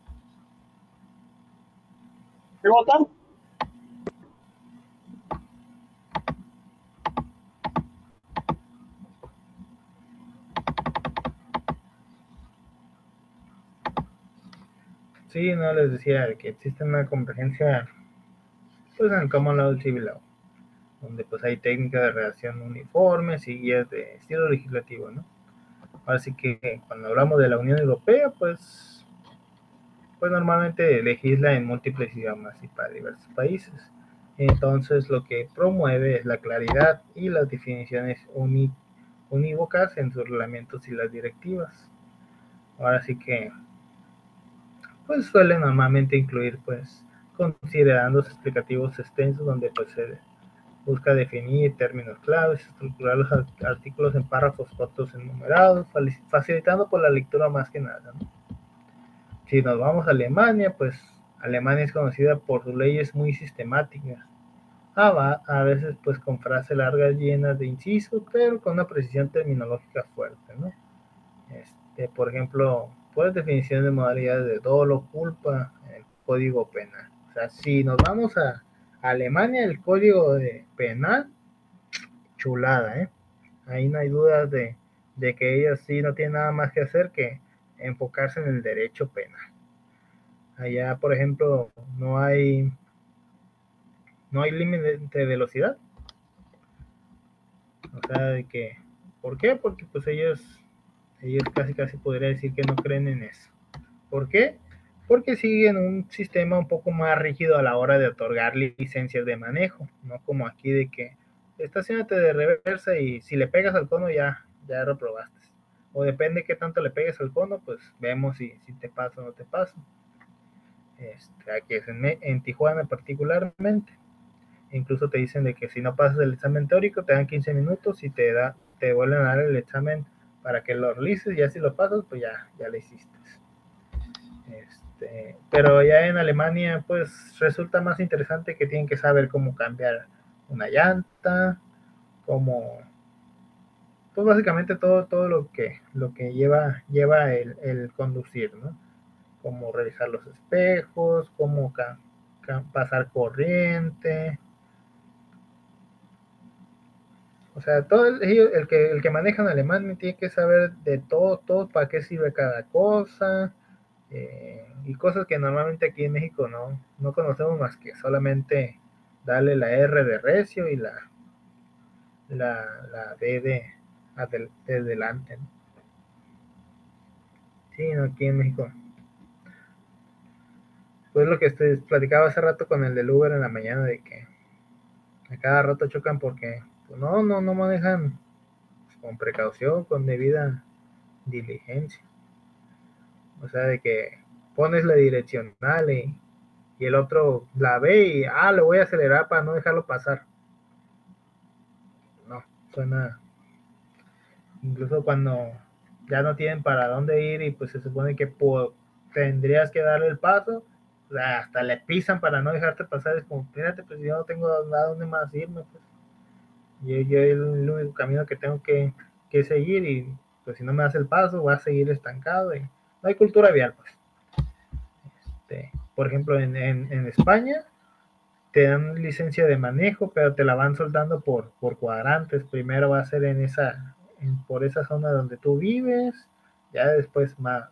¿Qué votan? Sí, no, les decía que existe una convergencia pues en el common law y el civil law, donde pues hay técnicas de redacción uniformes y guías de estilo legislativo, ¿no? Así que cuando hablamos de la Unión Europea, pues normalmente legisla en múltiples idiomas y para diversos países. Entonces lo que promueve es la claridad y las definiciones unívocas en sus reglamentos y las directivas. Ahora sí que pues suele normalmente incluir pues considerandos explicativos extensos donde pues se busca definir términos claves, estructurar los artículos en párrafos cortos enumerados, facilitando por la lectura más que nada, ¿no? Si nos vamos a Alemania, pues Alemania es conocida por sus leyes muy sistemáticas, a veces pues con frases largas llenas de incisos, pero con una precisión terminológica fuerte, ¿no? Por ejemplo, pues definiciones de modalidades de dolo, culpa, el código penal. O sea, si nos vamos a Alemania, el código penal, chulada, ¿eh? Ahí no hay dudas de que ellos sí no tienen nada más que hacer que enfocarse en el derecho penal. Allá, por ejemplo, no hay límite de velocidad. O sea, ¿por qué? Porque pues ellos casi podría decir que no creen en eso. ¿Por qué? Porque siguen un sistema un poco más rígido a la hora de otorgar licencias de manejo, no como aquí de que estacionate de reversa y si le pegas al cono ya reprobaste. O depende qué tanto le pegues al cono, pues vemos si te pasa o no te pasa. Aquí es en Tijuana particularmente. Incluso te dicen de que si no pasas el examen teórico te dan 15 minutos y te vuelven a dar el examen para que lo realices, y ya si lo pasas pues ya lo hiciste. Pero ya en Alemania pues resulta más interesante que tienen que saber cómo cambiar una llanta, cómo pues básicamente todo lo que lleva el conducir, ¿no? Como revisar los espejos, cómo pasar corriente. O sea, el que maneja en alemán tiene que saber de todo, para qué sirve cada cosa, y cosas que normalmente aquí en México no conocemos más que solamente darle la R de recio y la D de delante, ¿no? Sí, no, aquí en México. Pues lo que platicaba hace rato con el del Uber en la mañana, de que a cada rato chocan porque pues, no manejan con precaución, con debida diligencia. O sea, de que pones la direccional y el otro la ve y, le voy a acelerar para no dejarlo pasar. No, suena, incluso cuando ya no tienen para dónde ir y pues se supone que tendrías que darle el paso, o sea, hasta le pisan para no dejarte pasar. Es como, fíjate, pues yo no tengo nada donde más irme, pues yo el único camino que tengo que seguir, y pues si no me das el paso voy a seguir estancado y no hay cultura vial, pues. Por ejemplo, en España te dan licencia de manejo, pero te la van soltando por cuadrantes. Primero va a ser por esa zona donde tú vives, ya después más.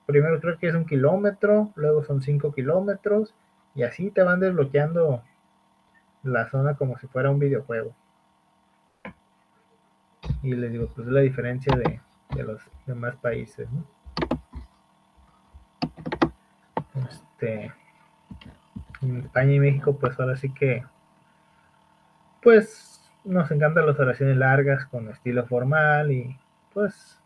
Primero creo que es 1 kilómetro, luego son 5 kilómetros, y así te van desbloqueando la zona como si fuera un videojuego. Y les digo, pues es la diferencia de los demás países, ¿no? En España y México, pues ahora sí que, pues nos encantan las oraciones largas con estilo formal, y pues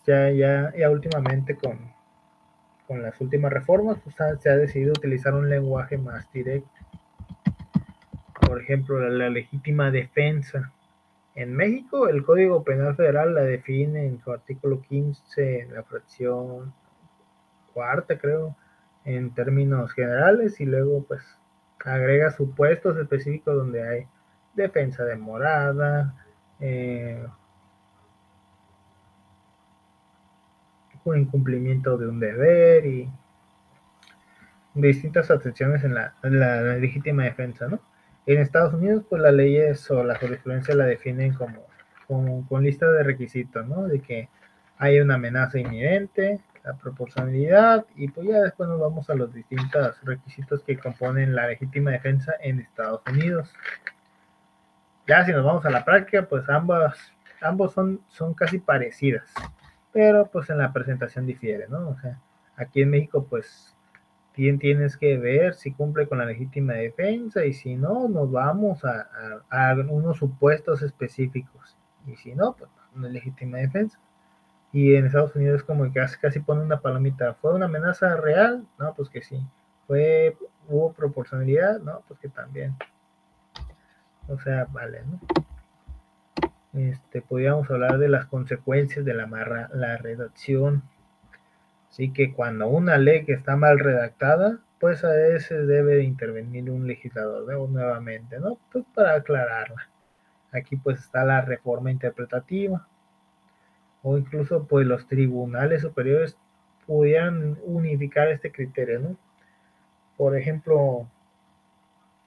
ya últimamente con las últimas reformas, pues se ha decidido utilizar un lenguaje más directo. Por ejemplo, la legítima defensa. En México, el Código Penal Federal la define en su artículo 15, en la fracción cuarta, creo, en términos generales, y luego pues agrega supuestos específicos donde hay defensa de morada, un incumplimiento de un deber y distintas acepciones en la legítima defensa, ¿no? En Estados Unidos, pues las leyes o la jurisprudencia la definen con lista de requisitos, ¿no? De que hay una amenaza inminente, la proporcionalidad, y pues ya después nos vamos a los distintos requisitos que componen la legítima defensa en Estados Unidos. Ya si nos vamos a la práctica, pues ambos son casi parecidas, pero pues en la presentación difiere, ¿no? O sea, aquí en México, pues tienes que ver si cumple con la legítima defensa, y si no, nos vamos a unos supuestos específicos, y si no, pues no es legítima defensa. Y en Estados Unidos como que casi pone una palomita. ¿Fue una amenaza real? No, pues que sí. ¿Hubo proporcionalidad? No, pues que también. O sea, vale, ¿no? Podríamos hablar de las consecuencias de la redacción. Así que cuando una ley que está mal redactada, pues a veces debe de intervenir un legislador, ¿no? Nuevamente, ¿no? Pues para aclararla. Aquí pues está la reforma interpretativa, o incluso pues los tribunales superiores pudieran unificar este criterio, ¿no? Por ejemplo,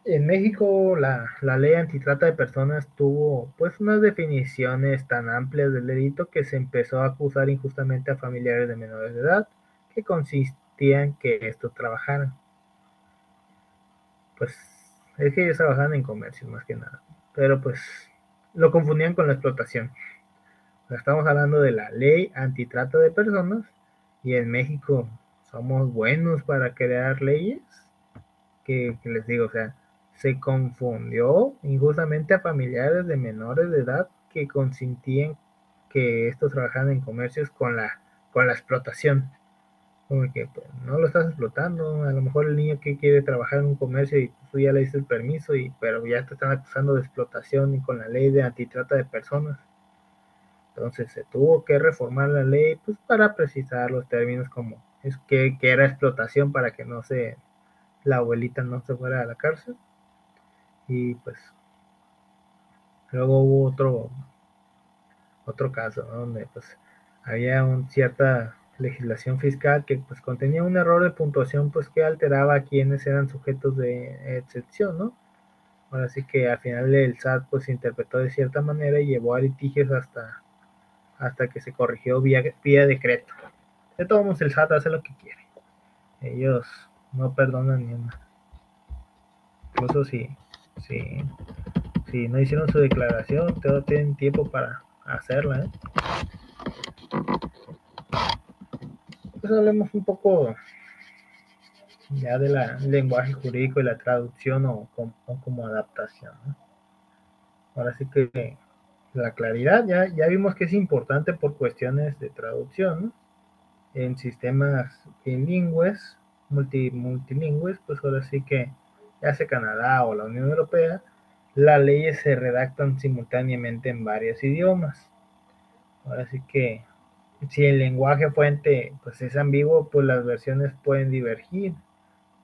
en México la ley antitrata de personas tuvo pues unas definiciones tan amplias del delito que se empezó a acusar injustamente a familiares de menores de edad, que consistía en que estos trabajaran. Pues es que ellos trabajaban en comercio más que nada, pero pues lo confundían con la explotación. O sea, estamos hablando de la ley antitrata de personas, y en México somos buenos para crear leyes que les digo, o sea, se confundió injustamente a familiares de menores de edad que consentían que estos trabajaran en comercios con la explotación. Como que pues, no lo estás explotando, a lo mejor el niño que quiere trabajar en un comercio y tú ya le diste el permiso, pero ya te están acusando de explotación y con la ley de antitrata de personas. Entonces se tuvo que reformar la ley pues para precisar los términos, como es que era explotación, para que la abuelita no se fuera a la cárcel. Y pues Luego hubo otro caso, ¿no? Donde pues había cierta legislación fiscal que pues contenía un error de puntuación pues que alteraba a quienes eran sujetos de excepción, ¿no? Ahora sí que al final el SAT pues interpretó de cierta manera y llevó a litigios hasta que se corrigió vía decreto. De todos modos el SAT hace lo que quiere. Ellos no perdonan ni una. Incluso si, si no hicieron su declaración, todos tienen tiempo para hacerla, ¿eh? Pues hablemos un poco ya del lenguaje jurídico y la traducción o como adaptación, ¿no? Ahora sí que la claridad ya vimos que es importante por cuestiones de traducción, ¿no? En sistemas bilingües, multilingües, pues ahora sí que ya sea Canadá o la Unión Europea, las leyes se redactan simultáneamente en varios idiomas. Ahora sí que si el lenguaje fuente pues es ambiguo, pues las versiones pueden divergir.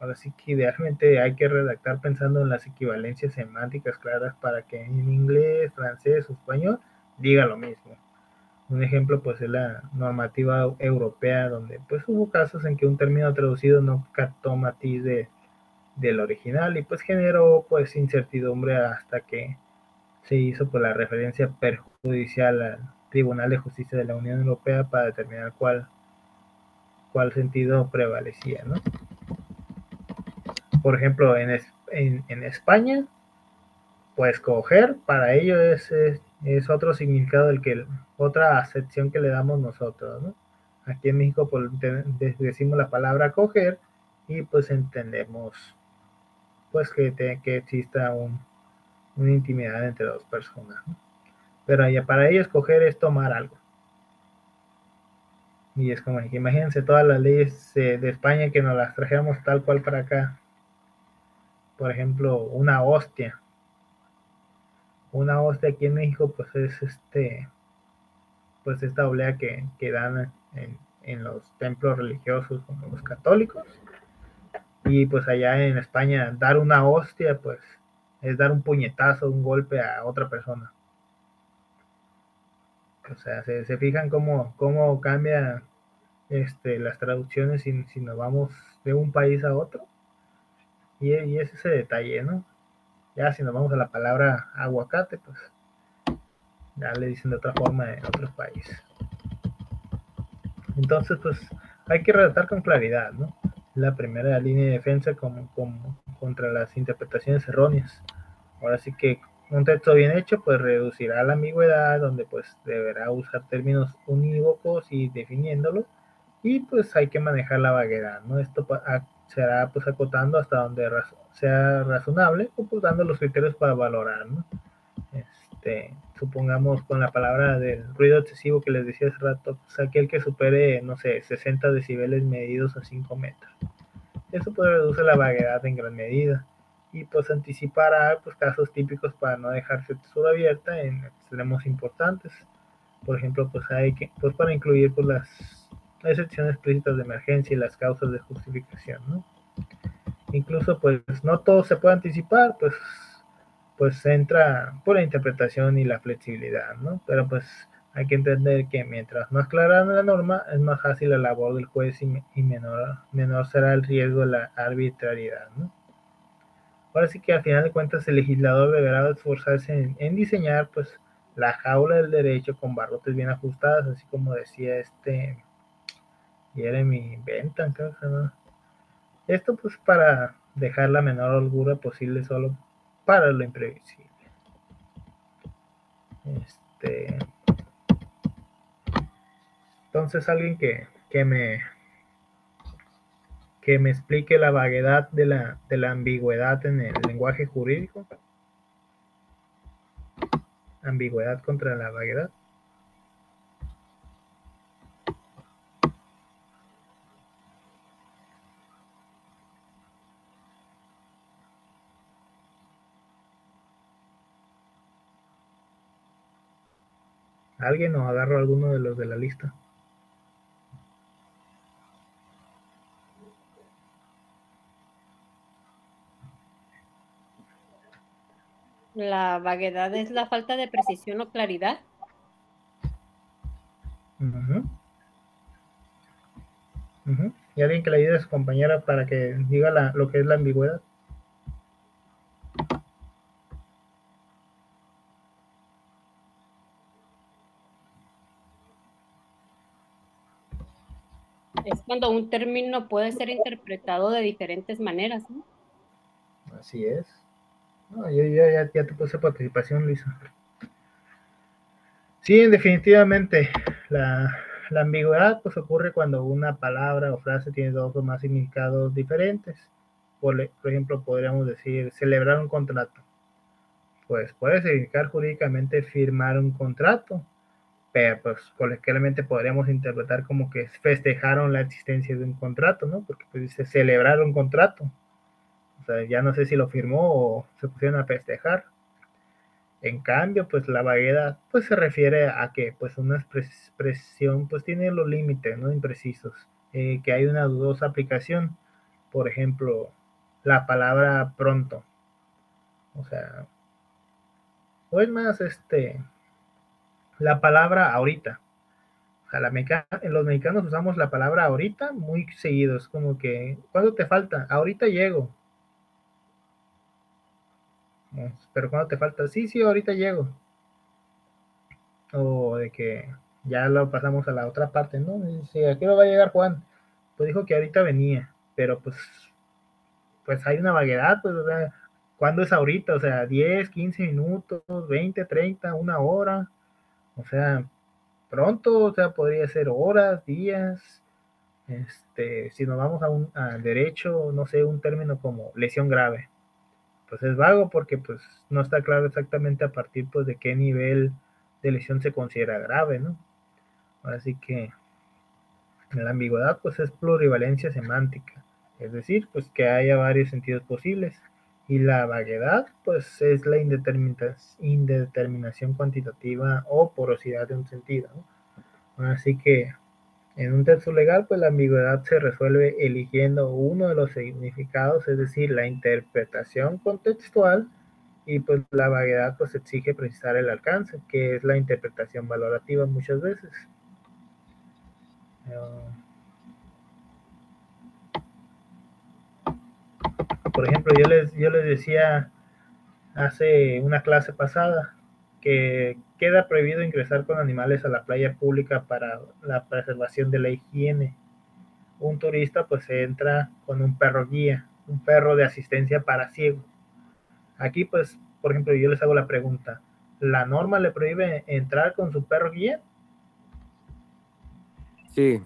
Ahora sí que idealmente hay que redactar pensando en las equivalencias semánticas claras para que en inglés, francés o español diga lo mismo. Un ejemplo pues es la normativa europea donde pues hubo casos en que un término traducido no captó matiz del original y pues generó pues incertidumbre hasta que se hizo pues la referencia perjudicial al Tribunal de Justicia de la Unión Europea para determinar cuál sentido prevalecía, ¿no? Por ejemplo, en España, pues coger para ello es otro significado otra acepción que le damos nosotros, ¿no? Aquí en México pues, decimos la palabra coger y pues entendemos pues que exista una intimidad entre dos personas, ¿no? Pero ya para ellos coger es tomar algo. Y es como que imagínense todas las leyes de España que nos las trajéramos tal cual para acá. Por ejemplo, una hostia aquí en México pues es pues esta oblea que dan en los templos religiosos como los católicos. Y pues allá en España dar una hostia pues es dar un puñetazo, un golpe a otra persona. O sea, se fijan cómo cambia las traducciones si nos vamos de un país a otro. Y es ese detalle, ¿no? Ya si nos vamos a la palabra aguacate, pues ya le dicen de otra forma en otros países. Entonces, pues hay que redactar con claridad, ¿no? La primera línea de defensa contra las interpretaciones erróneas. Ahora sí que un texto bien hecho, pues reducirá la ambigüedad, donde pues deberá usar términos unívocos y definiéndolos, y pues hay que manejar la vaguedad, ¿no? Esto será pues acotando hasta donde sea razonable, o pues dando los criterios para valorar, ¿no? Supongamos con la palabra del ruido excesivo que les decía hace rato, pues aquel que supere, no sé, 60 decibeles medidos a 5 metros. Eso puede reducir la vaguedad en gran medida y pues anticipará pues, casos típicos para no dejar censura abierta en extremos importantes. Por ejemplo, pues hay que, pues para incluir pues las excepciones explícitas de emergencia y las causas de justificación, ¿no? Incluso pues no todo se puede anticipar, pues entra por la interpretación y la flexibilidad, ¿no? Pero pues hay que entender que mientras más clara la norma, es más fácil la labor del juez y menor será el riesgo de la arbitrariedad, ¿no? Ahora sí que al final de cuentas el legislador deberá esforzarse en diseñar pues la jaula del derecho con barrotes bien ajustadas, así como decía Jeremy Bentham, creo que se llama. Esto pues para dejar la menor holgura posible solo para lo imprevisible. Este, entonces alguien que me explique la vaguedad de la ambigüedad en el lenguaje jurídico. Ambigüedad contra la vaguedad. ¿Alguien o agarro alguno de los de la lista? La vaguedad es la falta de precisión o claridad. Ujú, ujú. Y alguien que le ayude a su compañera para que diga lo que es la ambigüedad. Es cuando un término puede ser interpretado de diferentes maneras, ¿no? Así es. No, ya te puse participación, Luisa. Sí, definitivamente. La ambigüedad pues ocurre cuando una palabra o frase tiene dos o más significados diferentes. Por ejemplo, podríamos decir celebrar un contrato. Pues puede significar jurídicamente firmar un contrato, pero pues coloquialmente podríamos interpretar como que festejaron la existencia de un contrato, ¿no? Porque pues dice celebrar un contrato. O sea, ya no sé si lo firmó o se pusieron a festejar. En cambio, pues la vaguedad pues se refiere a que pues una expresión pues tiene los límites, ¿no? Imprecisos, que hay una dudosa aplicación. Por ejemplo, la palabra pronto. O sea, o es más, la palabra ahorita. O sea, los mexicanos usamos la palabra ahorita muy seguido. Es como que, ¿cuándo te falta? Ahorita llego. Pero ¿cuándo te falta? Sí, sí, ahorita llego. O de que ya lo pasamos a la otra parte, ¿no? Dice, ¿a qué hora va a llegar Juan? Pues dijo que ahorita venía, pero pues hay una vaguedad, pues, o sea, ¿cuándo es ahorita? O sea, 10 15 minutos, 20 30 una hora, o sea, pronto, o sea, podría ser horas, días, si nos vamos a derecho, no sé, un término como lesión grave, pues es vago porque pues no está claro exactamente a partir pues de qué nivel de lesión se considera grave, ¿no? Así que la ambigüedad pues es plurivalencia semántica, es decir, pues que haya varios sentidos posibles. Y la vaguedad pues es la indeterminación cuantitativa o porosidad de un sentido, ¿no? Así que en un texto legal pues la ambigüedad se resuelve eligiendo uno de los significados, es decir, la interpretación contextual, y pues la vaguedad pues exige precisar el alcance, que es la interpretación valorativa muchas veces. Uh, por ejemplo, yo les decía hace una clase pasada que queda prohibido ingresar con animales a la playa pública para la preservación de la higiene. Un turista pues entra con un perro guía, un perro de asistencia para ciegos. Aquí pues, por ejemplo, yo les hago la pregunta, ¿la norma le prohíbe entrar con su perro guía? Sí,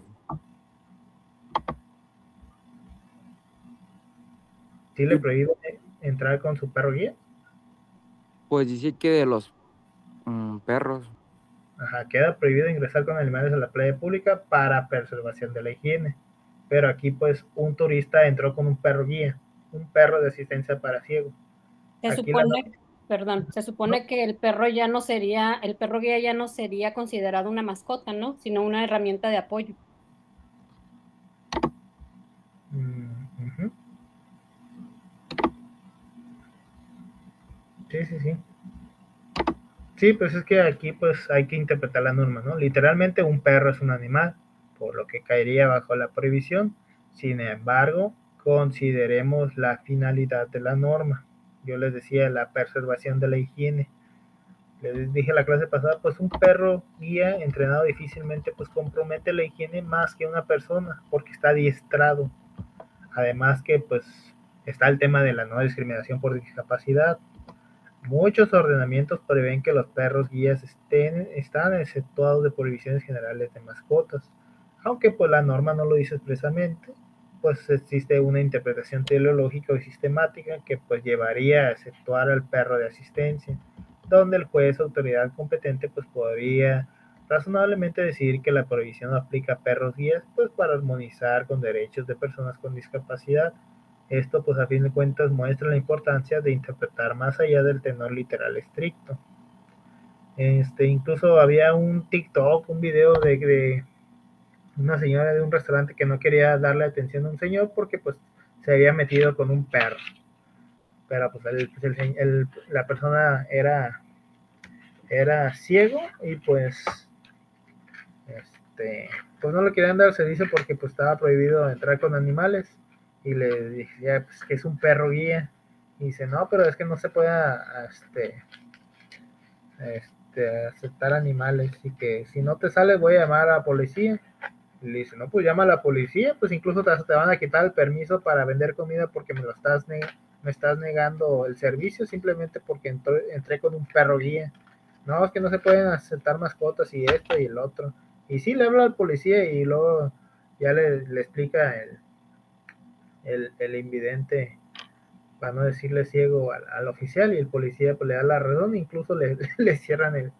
¿Sí le y prohíbe entrar con su perro guía? pues dice que de los perros. Ajá, queda prohibido ingresar con animales a la playa pública para preservación de la higiene. Pero aquí pues un turista entró con un perro guía, un perro de asistencia para ciegos. Se Aquí la supone, perdón, se no, supone que el perro ya no sería, el perro guía ya no sería considerado una mascota, ¿no? Sino una herramienta de apoyo. ujú. Sí, sí, sí. Sí, pues es que aquí pues hay que interpretar la norma, ¿no? Literalmente un perro es un animal, por lo que caería bajo la prohibición. Sin embargo, consideremos la finalidad de la norma. Yo les decía la preservación de la higiene. Les dije la clase pasada, pues un perro guía entrenado difícilmente pues compromete la higiene más que una persona porque está adiestrado. Además que pues está el tema de la no discriminación por discapacidad. Muchos ordenamientos prevén que los perros guías están exceptuados de prohibiciones generales de mascotas, aunque pues la norma no lo dice expresamente, pues existe una interpretación teleológica y sistemática que pues llevaría a exceptuar al perro de asistencia, donde el juez o autoridad competente pues podría razonablemente decir que la prohibición aplica a perros guías pues para armonizar con derechos de personas con discapacidad. Esto, pues a fin de cuentas, muestra la importancia de interpretar más allá del tenor literal estricto. Incluso había un TikTok, un video de una señora de un restaurante que no quería darle atención a un señor porque pues se había metido con un perro. pero pues la persona era ciego y pues pues no le querían dar servicio porque pues estaba prohibido entrar con animales y le decía pues, que es un perro guía y dice no, pero es que no se puede aceptar animales y que si no te sale voy a llamar a la policía. Y le dice no, pues llama a la policía, pues incluso te van a quitar el permiso para vender comida porque me estás negando el servicio simplemente porque entré con un perro guía. No, es que no se pueden aceptar mascotas y esto y el otro. Y sí, le habla al policía y luego ya le explica el invidente, para no decirle ciego, al oficial y el policía pues le da la razón, incluso le cierran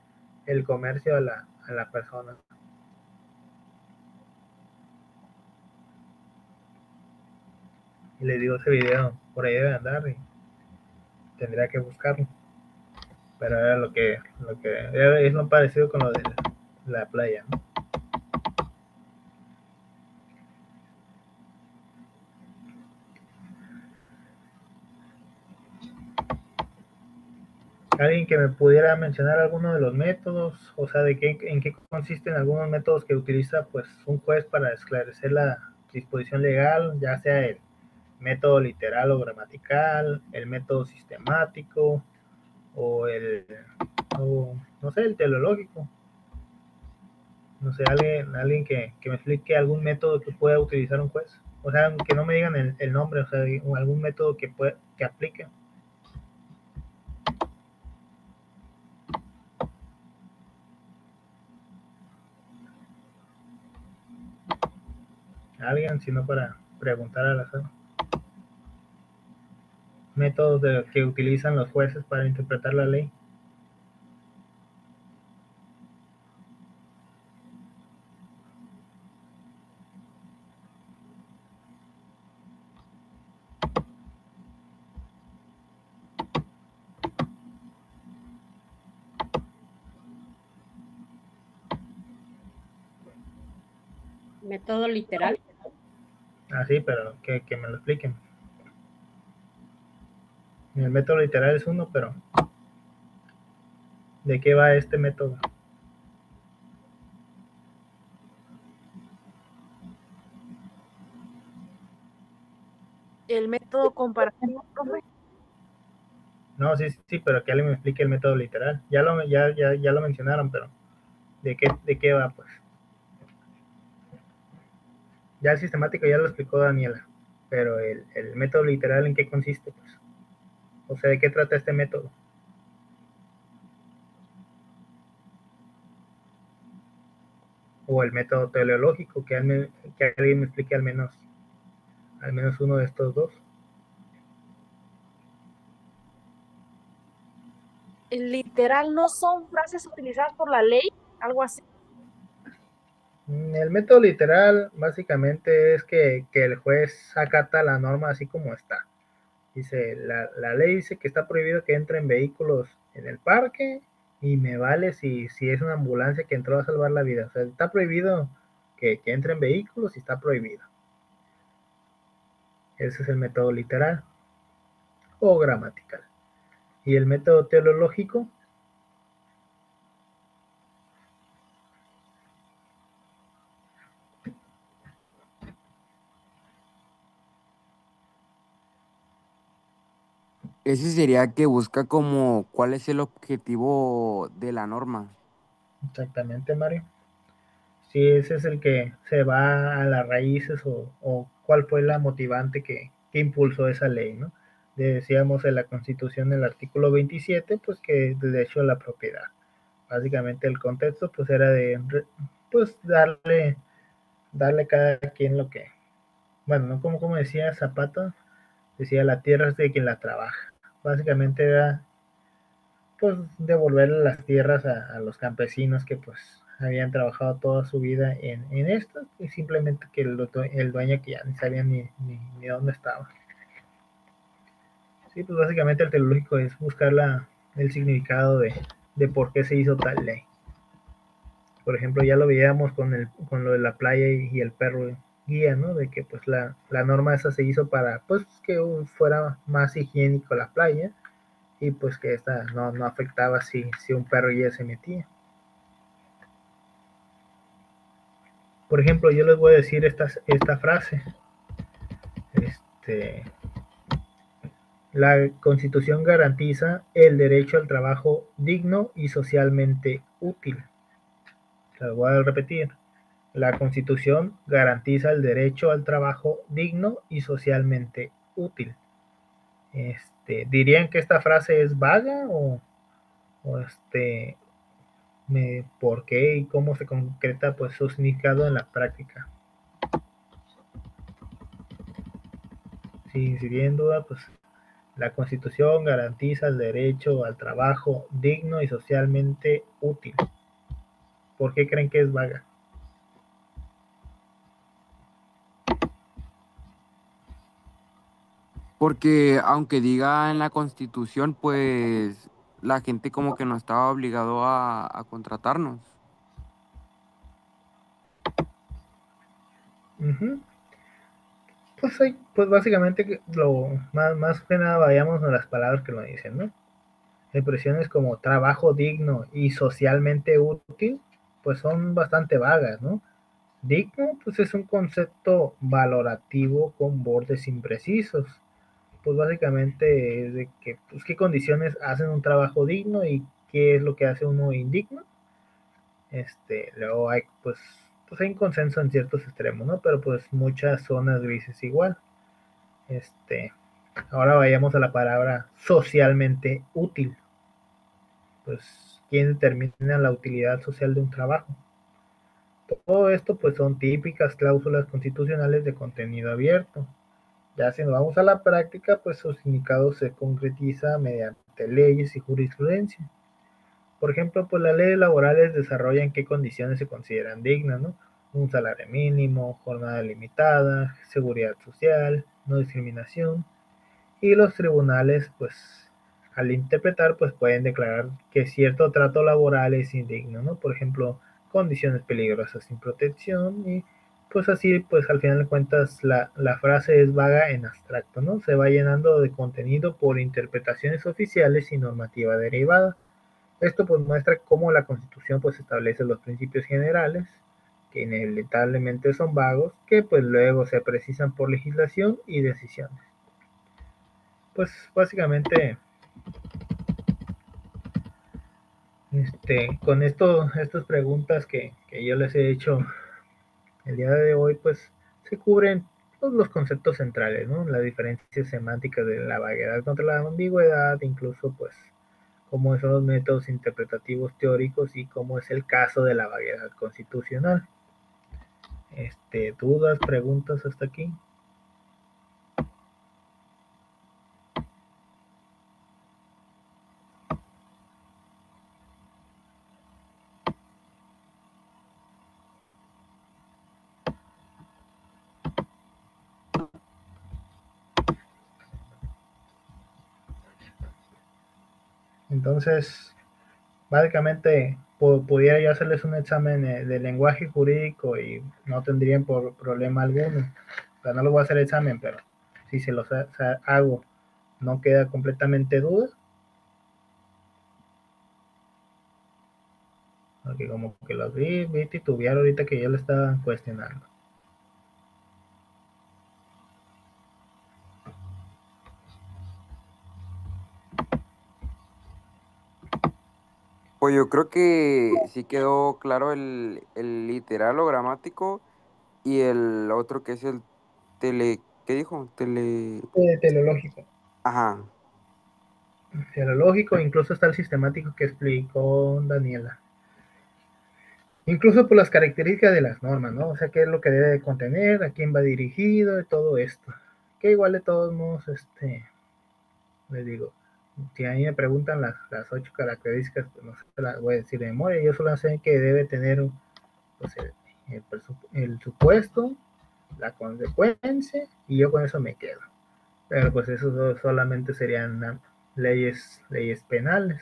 el comercio a la persona. Y le digo ese video, por ahí debe andar y tendría que buscarlo. Pero era es lo parecido con lo de la playa, ¿no? Alguien que me pudiera mencionar alguno de los métodos, o sea, en qué consisten algunos métodos que utiliza pues un juez para esclarecer la disposición legal, ya sea el método literal o gramatical, el método sistemático o o, no sé, el teleológico. No sé, alguien que me explique algún método que pueda utilizar un juez. O sea, que no me digan el nombre, o sea, algún método que aplique. Alguien, sino para preguntar al azar. Métodos que utilizan los jueces para interpretar la ley. Método literal. Ah, sí, pero que me lo expliquen. El método literal es uno, pero ¿de qué va este método? El método comparativo, profe. No, sí, sí, pero que alguien me explique el método literal. Ya lo mencionaron, pero de qué va, pues? Ya el sistemático ya lo explicó Daniela, pero el método literal, ¿en qué consiste, pues? O sea, ¿de qué trata este método? O el método teleológico, que alguien me explique al menos uno de estos dos. Literal, no son frases utilizadas por la ley, algo así. El método literal básicamente es que el juez acata la norma así como está. Dice, la ley dice que está prohibido que entren vehículos en el parque y me vale si es una ambulancia que entró a salvar la vida. O sea, está prohibido que entren vehículos y está prohibido. Ese es el método literal o gramatical. Y el método teleológico, Ese sería que busca como cuál es el objetivo de la norma. exactamente, Mario. Si ese es el que se va a las raíces o cuál fue la motivante que impulsó esa ley, ¿no? Decíamos en la Constitución, el artículo 27, pues que el derecho a la propiedad. Básicamente el contexto pues era de pues darle a cada quien lo que, bueno, no como decía Zapata, decía la tierra es de quien la trabaja. Básicamente era pues devolverle las tierras a los campesinos que pues habían trabajado toda su vida en esto y simplemente que el dueño que ya ni sabía ni dónde estaba. Sí, pues básicamente el teológico es buscar el significado de por qué se hizo tal ley. Por ejemplo, ya lo veíamos con lo de la playa y el perro guía, ¿no? De que pues la norma esa se hizo para pues que fuera más higiénico la playa y pues que esta no afectaba si un perro ya se metía. Por ejemplo, yo les voy a decir esta frase. La Constitución garantiza el derecho al trabajo digno y socialmente útil. La voy a repetir. La Constitución garantiza el derecho al trabajo digno y socialmente útil. ¿Dirían que esta frase es vaga o por qué y cómo se concreta pues su significado en la práctica? Si tienen duda, pues la Constitución garantiza el derecho al trabajo digno y socialmente útil. ¿Por qué creen que es vaga? Porque aunque diga en la Constitución, pues la gente como que no estaba obligado a contratarnos. Ujú. Pues básicamente lo más que nada vayamos a las palabras que lo dicen, ¿no? Expresiones como trabajo digno y socialmente útil, pues son bastante vagas, ¿no? Digno, pues es un concepto valorativo con bordes imprecisos. Pues básicamente es de que, pues, qué condiciones hacen un trabajo digno y qué es lo que hace uno indigno. Luego hay, pues hay un consenso en ciertos extremos, ¿no? Pero pues muchas zonas grises igual. Este, Ahora vayamos a la palabra socialmente útil. Pues, ¿quién determina la utilidad social de un trabajo? Todo esto, pues, son típicas cláusulas constitucionales de contenido abierto. Ya si nos vamos a la práctica, pues su significado se concretiza mediante leyes y jurisprudencia. Por ejemplo, pues las leyes laborales desarrollan qué condiciones se consideran dignas, ¿no? Un salario mínimo, jornada limitada, seguridad social, no discriminación. Y los tribunales, pues, al interpretar, pues pueden declarar que cierto trato laboral es indigno, ¿no? Por ejemplo, condiciones peligrosas sin protección y pues así, pues al final de cuentas la frase es vaga en abstracto, ¿no? Se va llenando de contenido por interpretaciones oficiales y normativa derivada. Esto pues muestra cómo la Constitución pues establece los principios generales, que inevitablemente son vagos, que pues luego se precisan por legislación y decisiones. Pues básicamente, con estas preguntas que yo les he hecho el día de hoy, pues se cubren todos los conceptos centrales, ¿no? La diferencia semántica de la vaguedad contra la ambigüedad, incluso pues cómo son los métodos interpretativos teóricos y cómo es el caso de la vaguedad constitucional. ¿Dudas, preguntas hasta aquí? Entonces, básicamente pudiera yo hacerles un examen de lenguaje jurídico y no tendrían problema alguno. O sea, no lo voy a hacer examen, pero si se los hago, no queda completamente duda. Porque como que los vi titubear ahorita que yo le estaba cuestionando. Pues yo creo que sí quedó claro el literal o gramático y el otro que es el ¿qué dijo? Teleológico. Ajá. Teleológico, incluso está el sistemático que explicó Daniela. Incluso por las características de las normas, ¿no? O sea, qué es lo que debe de contener, a quién va dirigido y todo esto. Que igual de todos modos, les digo, si a mí me preguntan las 8 características, pues no se las voy a decir de memoria. Yo solo sé que debe tener pues, el supuesto, la consecuencia, y yo con eso me quedo. Pero pues eso solamente serían leyes penales.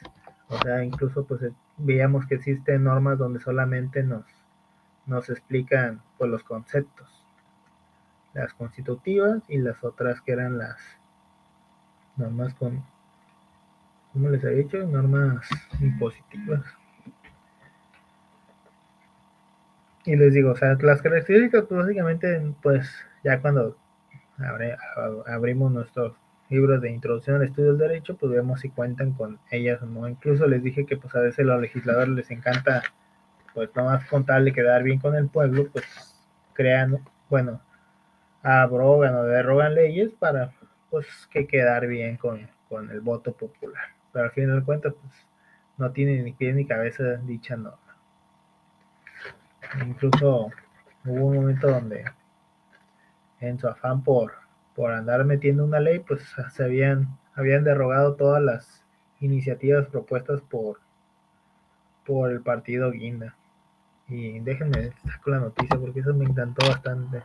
O sea, incluso pues veíamos que existen normas donde solamente nos explican pues, los conceptos. las constitutivas y las otras que eran las normas ¿cómo les había dicho? Normas impositivas. Y les digo, o sea, las características, pues básicamente, pues ya cuando abrimos nuestros libros de introducción al estudio del derecho, pues vemos si cuentan con ellas o no. Incluso les dije que pues a veces a los legisladores les encanta, pues no más contarle quedar bien con el pueblo, pues crean, bueno, abrogan o derogan leyes para pues que quedar bien con el voto popular. Pero al final de cuentas, pues no tiene ni pie ni cabeza dicha norma. Incluso hubo un momento donde en su afán por andar metiendo una ley, pues se habían derogado todas las iniciativas propuestas por el partido Guinda. Y déjenme saco la noticia porque eso me encantó bastante.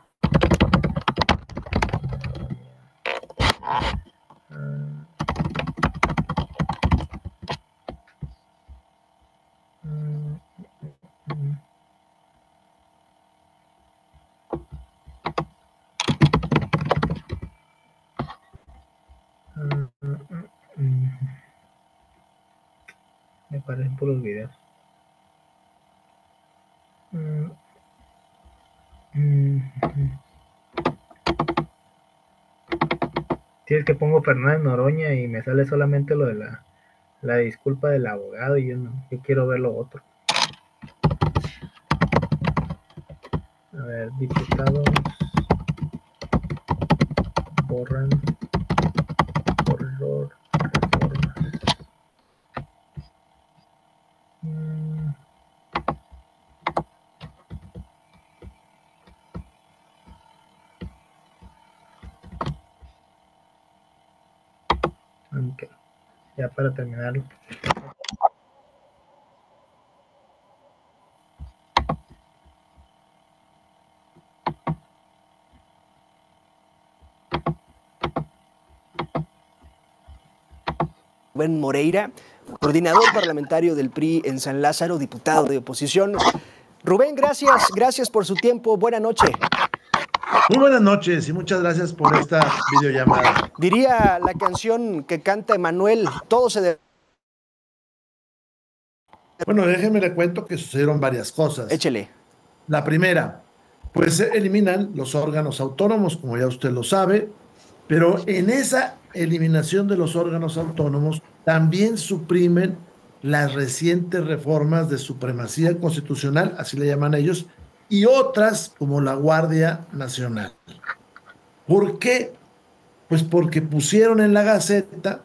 Me parecen por los videos. Si es que pongo Fernández Noroña y me sale solamente lo de la disculpa del abogado y yo quiero ver lo otro. A ver, diputados borran por error reformas. Okay. Ya para terminarlo. Rubén Moreira, coordinador parlamentario del PRI en San Lázaro, diputado de oposición. Rubén, gracias por su tiempo. Buenas noches. Muy buenas noches y muchas gracias por esta videollamada. Diría la canción que canta Emanuel, todo se debe. Bueno, déjeme le cuento que sucedieron varias cosas. Échele. La primera, pues se eliminan los órganos autónomos, como ya usted lo sabe, pero en esa eliminación de los órganos autónomos también suprimen las recientes reformas de supremacía constitucional, así le llaman ellos, y otras como la Guardia Nacional. ¿Por qué? Pues porque pusieron en la Gaceta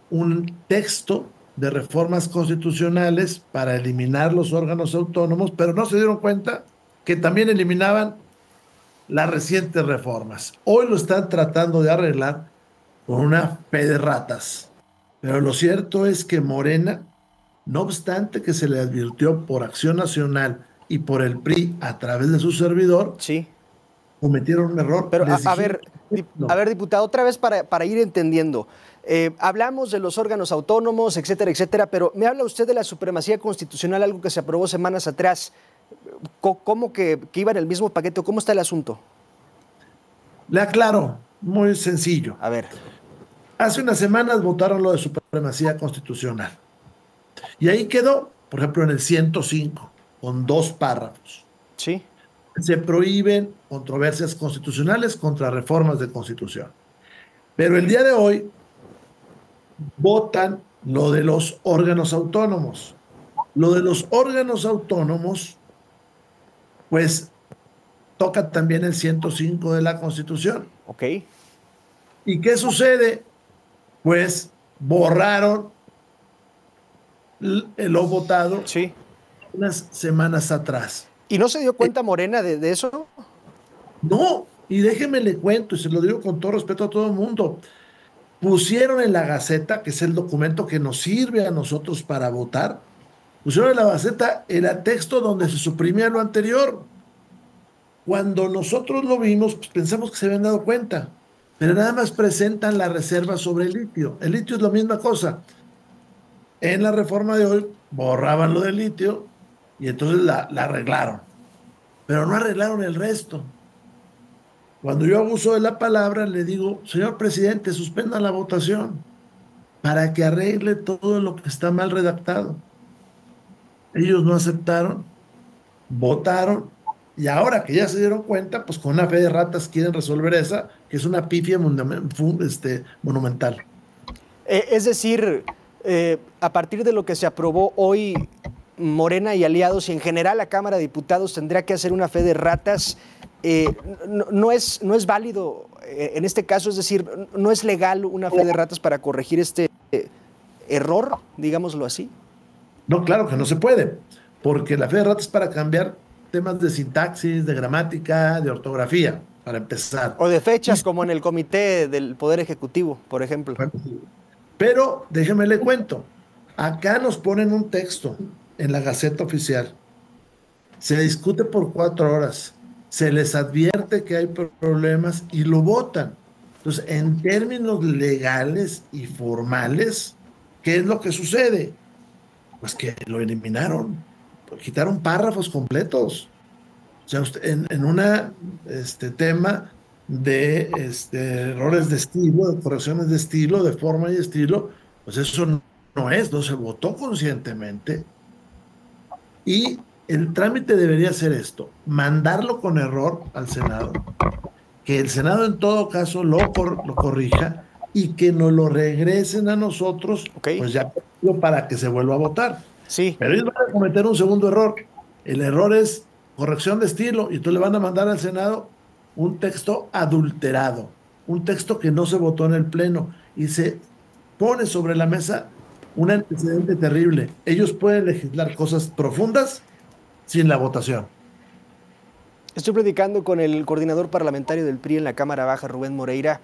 un texto de reformas constitucionales para eliminar los órganos autónomos, pero no se dieron cuenta que también eliminaban las recientes reformas. Hoy lo están tratando de arreglar con una fe de ratas. Pero lo cierto es que Morena, no obstante que se le advirtió por Acción Nacional y por el PRI a través de su servidor, sí, cometieron un error. Pero a ver, diputado, otra vez para ir entendiendo. Hablamos de los órganos autónomos, etcétera, pero me habla usted de la supremacía constitucional, algo que se aprobó semanas atrás. ¿Cómo que iba en el mismo paquete? ¿Cómo está el asunto? Le aclaro, muy sencillo. A ver. Hace unas semanas votaron lo de supremacía constitucional. Y ahí quedó, por ejemplo, en el 105, con 2 párrafos. Sí. Se prohíben controversias constitucionales contra reformas de constitución. Pero el día de hoy votan lo de los órganos autónomos. Lo de los órganos autónomos, pues toca también el 105 de la Constitución. Ok. ¿Y qué sucede? Pues borraron lo votado unas semanas atrás. ¿Y no se dio cuenta Morena de eso? No, y déjeme le cuento, y se lo digo con todo respeto a todo el mundo. Pusieron en la Gaceta, que es el documento que nos sirve a nosotros para votar, pusieron en la Gaceta el texto donde se suprimía lo anterior. Cuando nosotros lo vimos, pues pensamos que se habían dado cuenta, pero nada más presentan la reserva sobre el litio. El litio es la misma cosa. En la reforma de hoy borraban lo del litio y entonces la arreglaron, pero no arreglaron el resto. Cuando yo abuso de la palabra, le digo, señor presidente, suspenda la votación para que arregle todo lo que está mal redactado. Ellos no aceptaron, votaron, y ahora que ya se dieron cuenta, pues con una fe de ratas quieren resolver esa, que es una pifia monumental. Es decir, a partir de lo que se aprobó hoy, Morena y aliados, y en general la Cámara de Diputados tendría que hacer una fe de ratas. No es válido en este caso, es decir, no es legal una fe de ratas para corregir este error, digámoslo así. No, claro que no se puede, porque la fe de ratas es para cambiar temas de sintaxis, de gramática, de ortografía, para empezar. O de fechas, como en el Comité del Poder Ejecutivo, por ejemplo. Pero déjeme le cuento, acá nos ponen un texto en la Gaceta Oficial, se discute por 4 horas, se les advierte que hay problemas y lo votan. Entonces, en términos legales y formales, ¿qué es lo que sucede? Pues que lo eliminaron, quitaron párrafos completos. O sea, en un tema de errores de estilo, de correcciones de estilo, de forma y estilo, pues eso no se votó conscientemente. Y el trámite debería ser esto, mandarlo con error al Senado, que el Senado en todo caso lo corrija y que nos lo regresen a nosotros, pues ya para que se vuelva a votar. Sí. Pero ellos van a cometer un segundo error. El error es corrección de estilo y tú le van a mandar al Senado un texto adulterado, un texto que no se votó en el Pleno y se pone sobre la mesa un antecedente terrible. Ellos pueden legislar cosas profundas sin la votación. Estoy platicando con el coordinador parlamentario del PRI en la Cámara Baja, Rubén Moreira.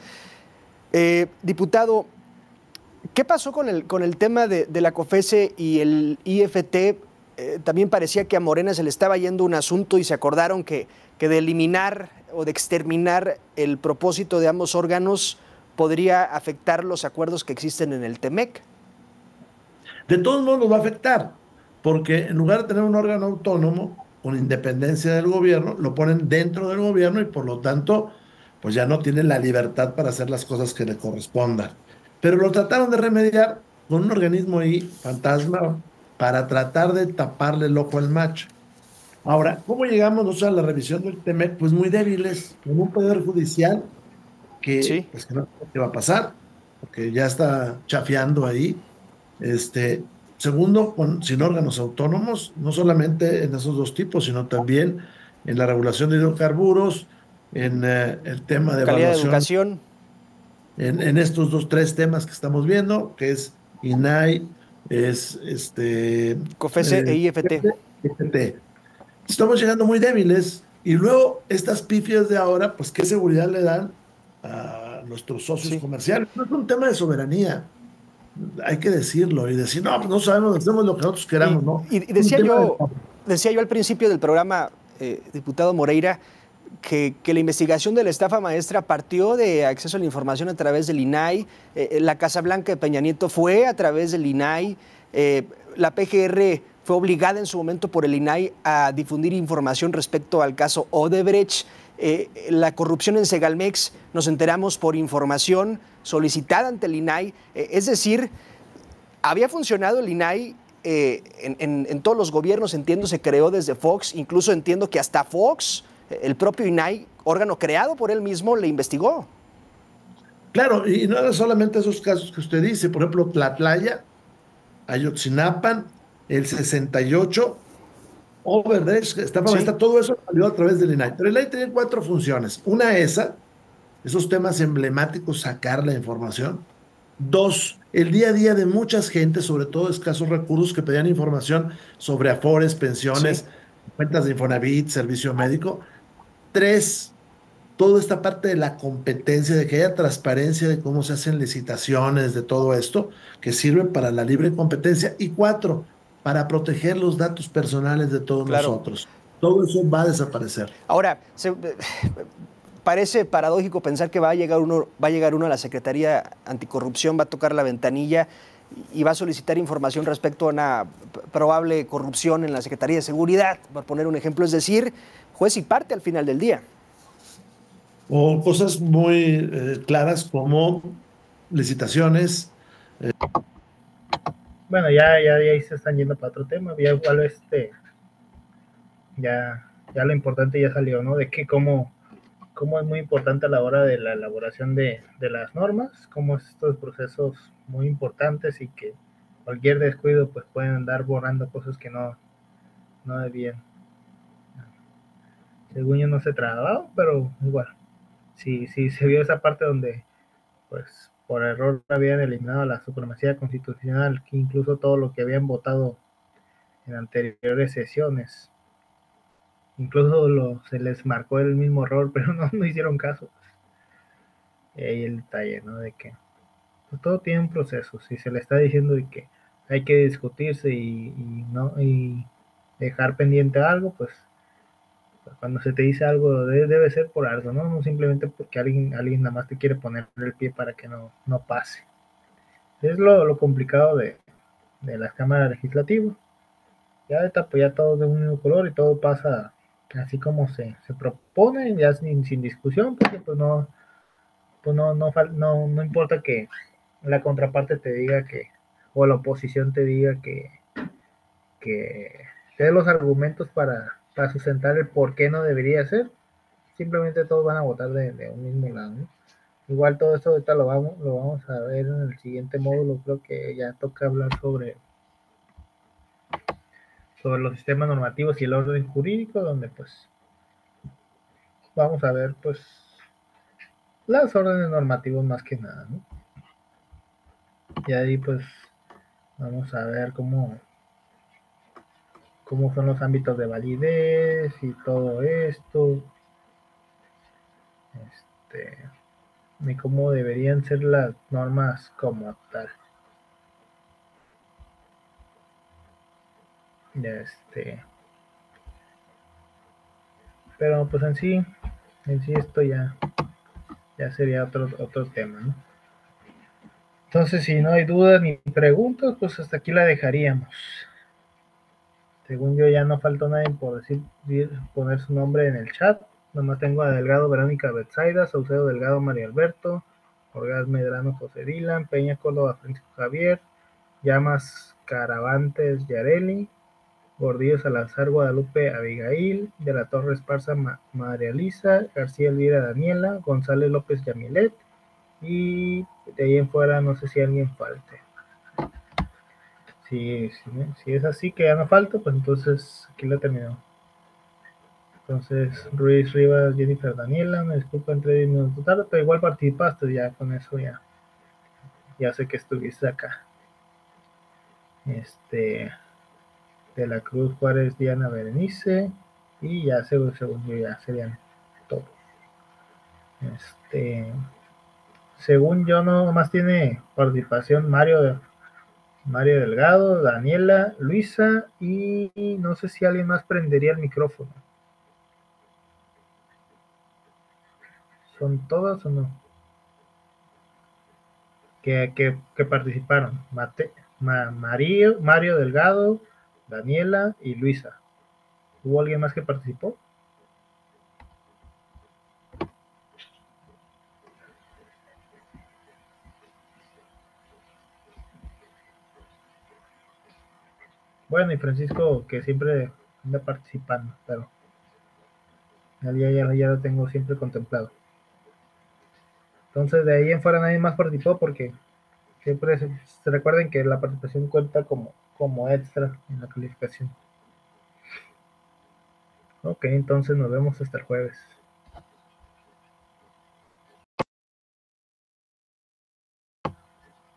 Diputado, ¿qué pasó con el tema de la COFESE y el IFT? También parecía que a Morena se le estaba yendo un asunto y se acordaron que de eliminar o de exterminar el propósito de ambos órganos podría afectar los acuerdos que existen en el TEMEC. De todos modos nos va a afectar, porque en lugar de tener un órgano autónomo con independencia del gobierno, lo ponen dentro del gobierno y por lo tanto, pues ya no tiene la libertad para hacer las cosas que le correspondan. Pero lo trataron de remediar con un organismo ahí, fantasma, para tratar de taparle el ojo al macho. Ahora, ¿cómo llegamos nosotros a la revisión del TEMEC? Pues muy débiles, con un poder judicial que, sí, pues que no sé qué va a pasar, porque ya está chafeando ahí. Segundo, sin órganos autónomos, no solamente en esos dos tipos, sino también en la regulación de hidrocarburos, en el tema de calidad evaluación, de educación, en estos 3 temas que estamos viendo, que es INAI, es COFESE e IFT. Estamos llegando muy débiles y luego estas pifias de ahora, pues qué seguridad le dan a nuestros socios comerciales. No es un tema de soberanía, hay que decirlo y decir, no, pues no sabemos, hacemos lo que nosotros queramos, ¿no? Y decía yo al principio del programa, diputado Moreira, que la investigación de la estafa maestra partió de acceso a la información a través del INAI, la Casa Blanca de Peña Nieto fue a través del INAI, la PGR fue obligada en su momento por el INAI a difundir información respecto al caso Odebrecht, la corrupción en Segalmex nos enteramos por información solicitada ante el INAI, es decir, había funcionado el INAI en todos los gobiernos, entiendo, se creó desde Fox, incluso entiendo que hasta Fox, el propio INAI, órgano creado por él mismo, le investigó. Claro, y no era solamente esos casos que usted dice, por ejemplo, Tlatlaya, Ayotzinapan, el 68, Odebrecht, todo eso salió a través del INAI. Pero el INAI tiene 4 funciones. Una, esos temas emblemáticos, sacar la información. 2, el día a día de muchas gentes, sobre todo escasos recursos, que pedían información sobre afores, pensiones, cuentas de Infonavit, servicio médico. 3, toda esta parte de la competencia, de que haya transparencia de cómo se hacen licitaciones, de todo esto, que sirve para la libre competencia. Y 4, para proteger los datos personales de todos nosotros. Todo eso va a desaparecer. Ahora, parece paradójico pensar que va a llegar uno a la Secretaría Anticorrupción, va a tocar la ventanilla y va a solicitar información respecto a una probable corrupción en la Secretaría de Seguridad, por poner un ejemplo, es decir, juez y parte al final del día. o cosas muy claras como licitaciones. Bueno, ya ahí se están yendo para otro tema, ya igual ya lo importante ya salió, ¿no? De que cómo es muy importante a la hora de la elaboración de las normas, cómo estos procesos muy importantes y que cualquier descuido pues pueden andar borrando cosas que no debían. Según yo no se trababa, pero igual, sí se vio esa parte donde pues por error habían eliminado la supremacía constitucional, que incluso todo lo que habían votado en anteriores sesiones, incluso se les marcó el mismo error, pero no hicieron caso. Y ahí el detalle, ¿no? De que pues, todo tiene un proceso. Si se le está diciendo de que hay que discutirse y dejar pendiente algo, pues cuando se te dice algo debe ser por algo, ¿no? No simplemente porque alguien nada más te quiere poner el pie para que no pase. Es lo complicado de las cámaras legislativas. Ya está pues ya todo de un mismo color y todo pasa así como se propone, ya sin discusión, porque pues no importa que la contraparte te diga o la oposición te diga que te dé los argumentos para sustentar el por qué no debería ser, simplemente todos van a votar de un mismo lado, ¿no? Igual todo esto ahorita lo vamos a ver en el siguiente módulo, creo que ya toca hablar sobre los sistemas normativos y el orden jurídico, donde pues vamos a ver pues las órdenes normativas más que nada, ¿no? Y ahí pues vamos a ver cómo son los ámbitos de validez y todo esto, este, y cómo deberían ser las normas como tal. Este, pero pues en sí esto ya sería otro tema, ¿no? Entonces, si no hay dudas ni preguntas, pues hasta aquí la dejaríamos. Según yo, ya no faltó nadie por poner su nombre en el chat. Nomás tengo a Delgado Verónica Betsaida, Saucedo Delgado María Alberto, Orgaz Medrano José Dylan, Peña Córdoba Francisco Javier, Llamas Caravantes Yareli, Gordillo Salazar Guadalupe Abigail, De la Torre Esparza María Lisa, García Elvira Daniela, González López Yamilet, y de ahí en fuera no sé si alguien falte. Si es así que ya no falta, pues entonces aquí la terminó. Entonces, Ruiz Rivas, Jennifer Daniela, me disculpa entre 10 minutos tarde, pero igual participaste, ya con eso ya sé que estuviste acá. De la Cruz Juárez, Diana Berenice, y ya según yo ya serían todos. Según yo no más tiene participación Mario Delgado, Daniela, Luisa, y no sé si alguien más prendería el micrófono. ¿Son todas o no? Que participaron. Mario Delgado, Daniela y Luisa. ¿Hubo alguien más que participó? Bueno, y Francisco, que siempre anda participando, pero ya lo tengo siempre contemplado. Entonces, de ahí en fuera nadie más participó porque siempre se recuerden que la participación cuenta como extra en la calificación. Ok, entonces nos vemos hasta el jueves.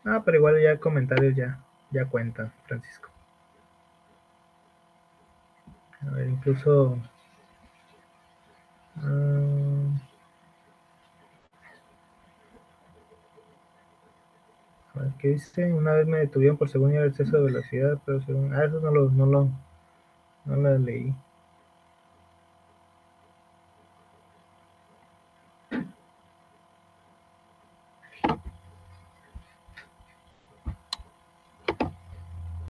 Pero igual ya comentarios ya cuentan, Francisco. A ver, incluso a ver, ¿qué dice? Una vez me detuvieron por según el exceso de velocidad, pero según eso no lo leí.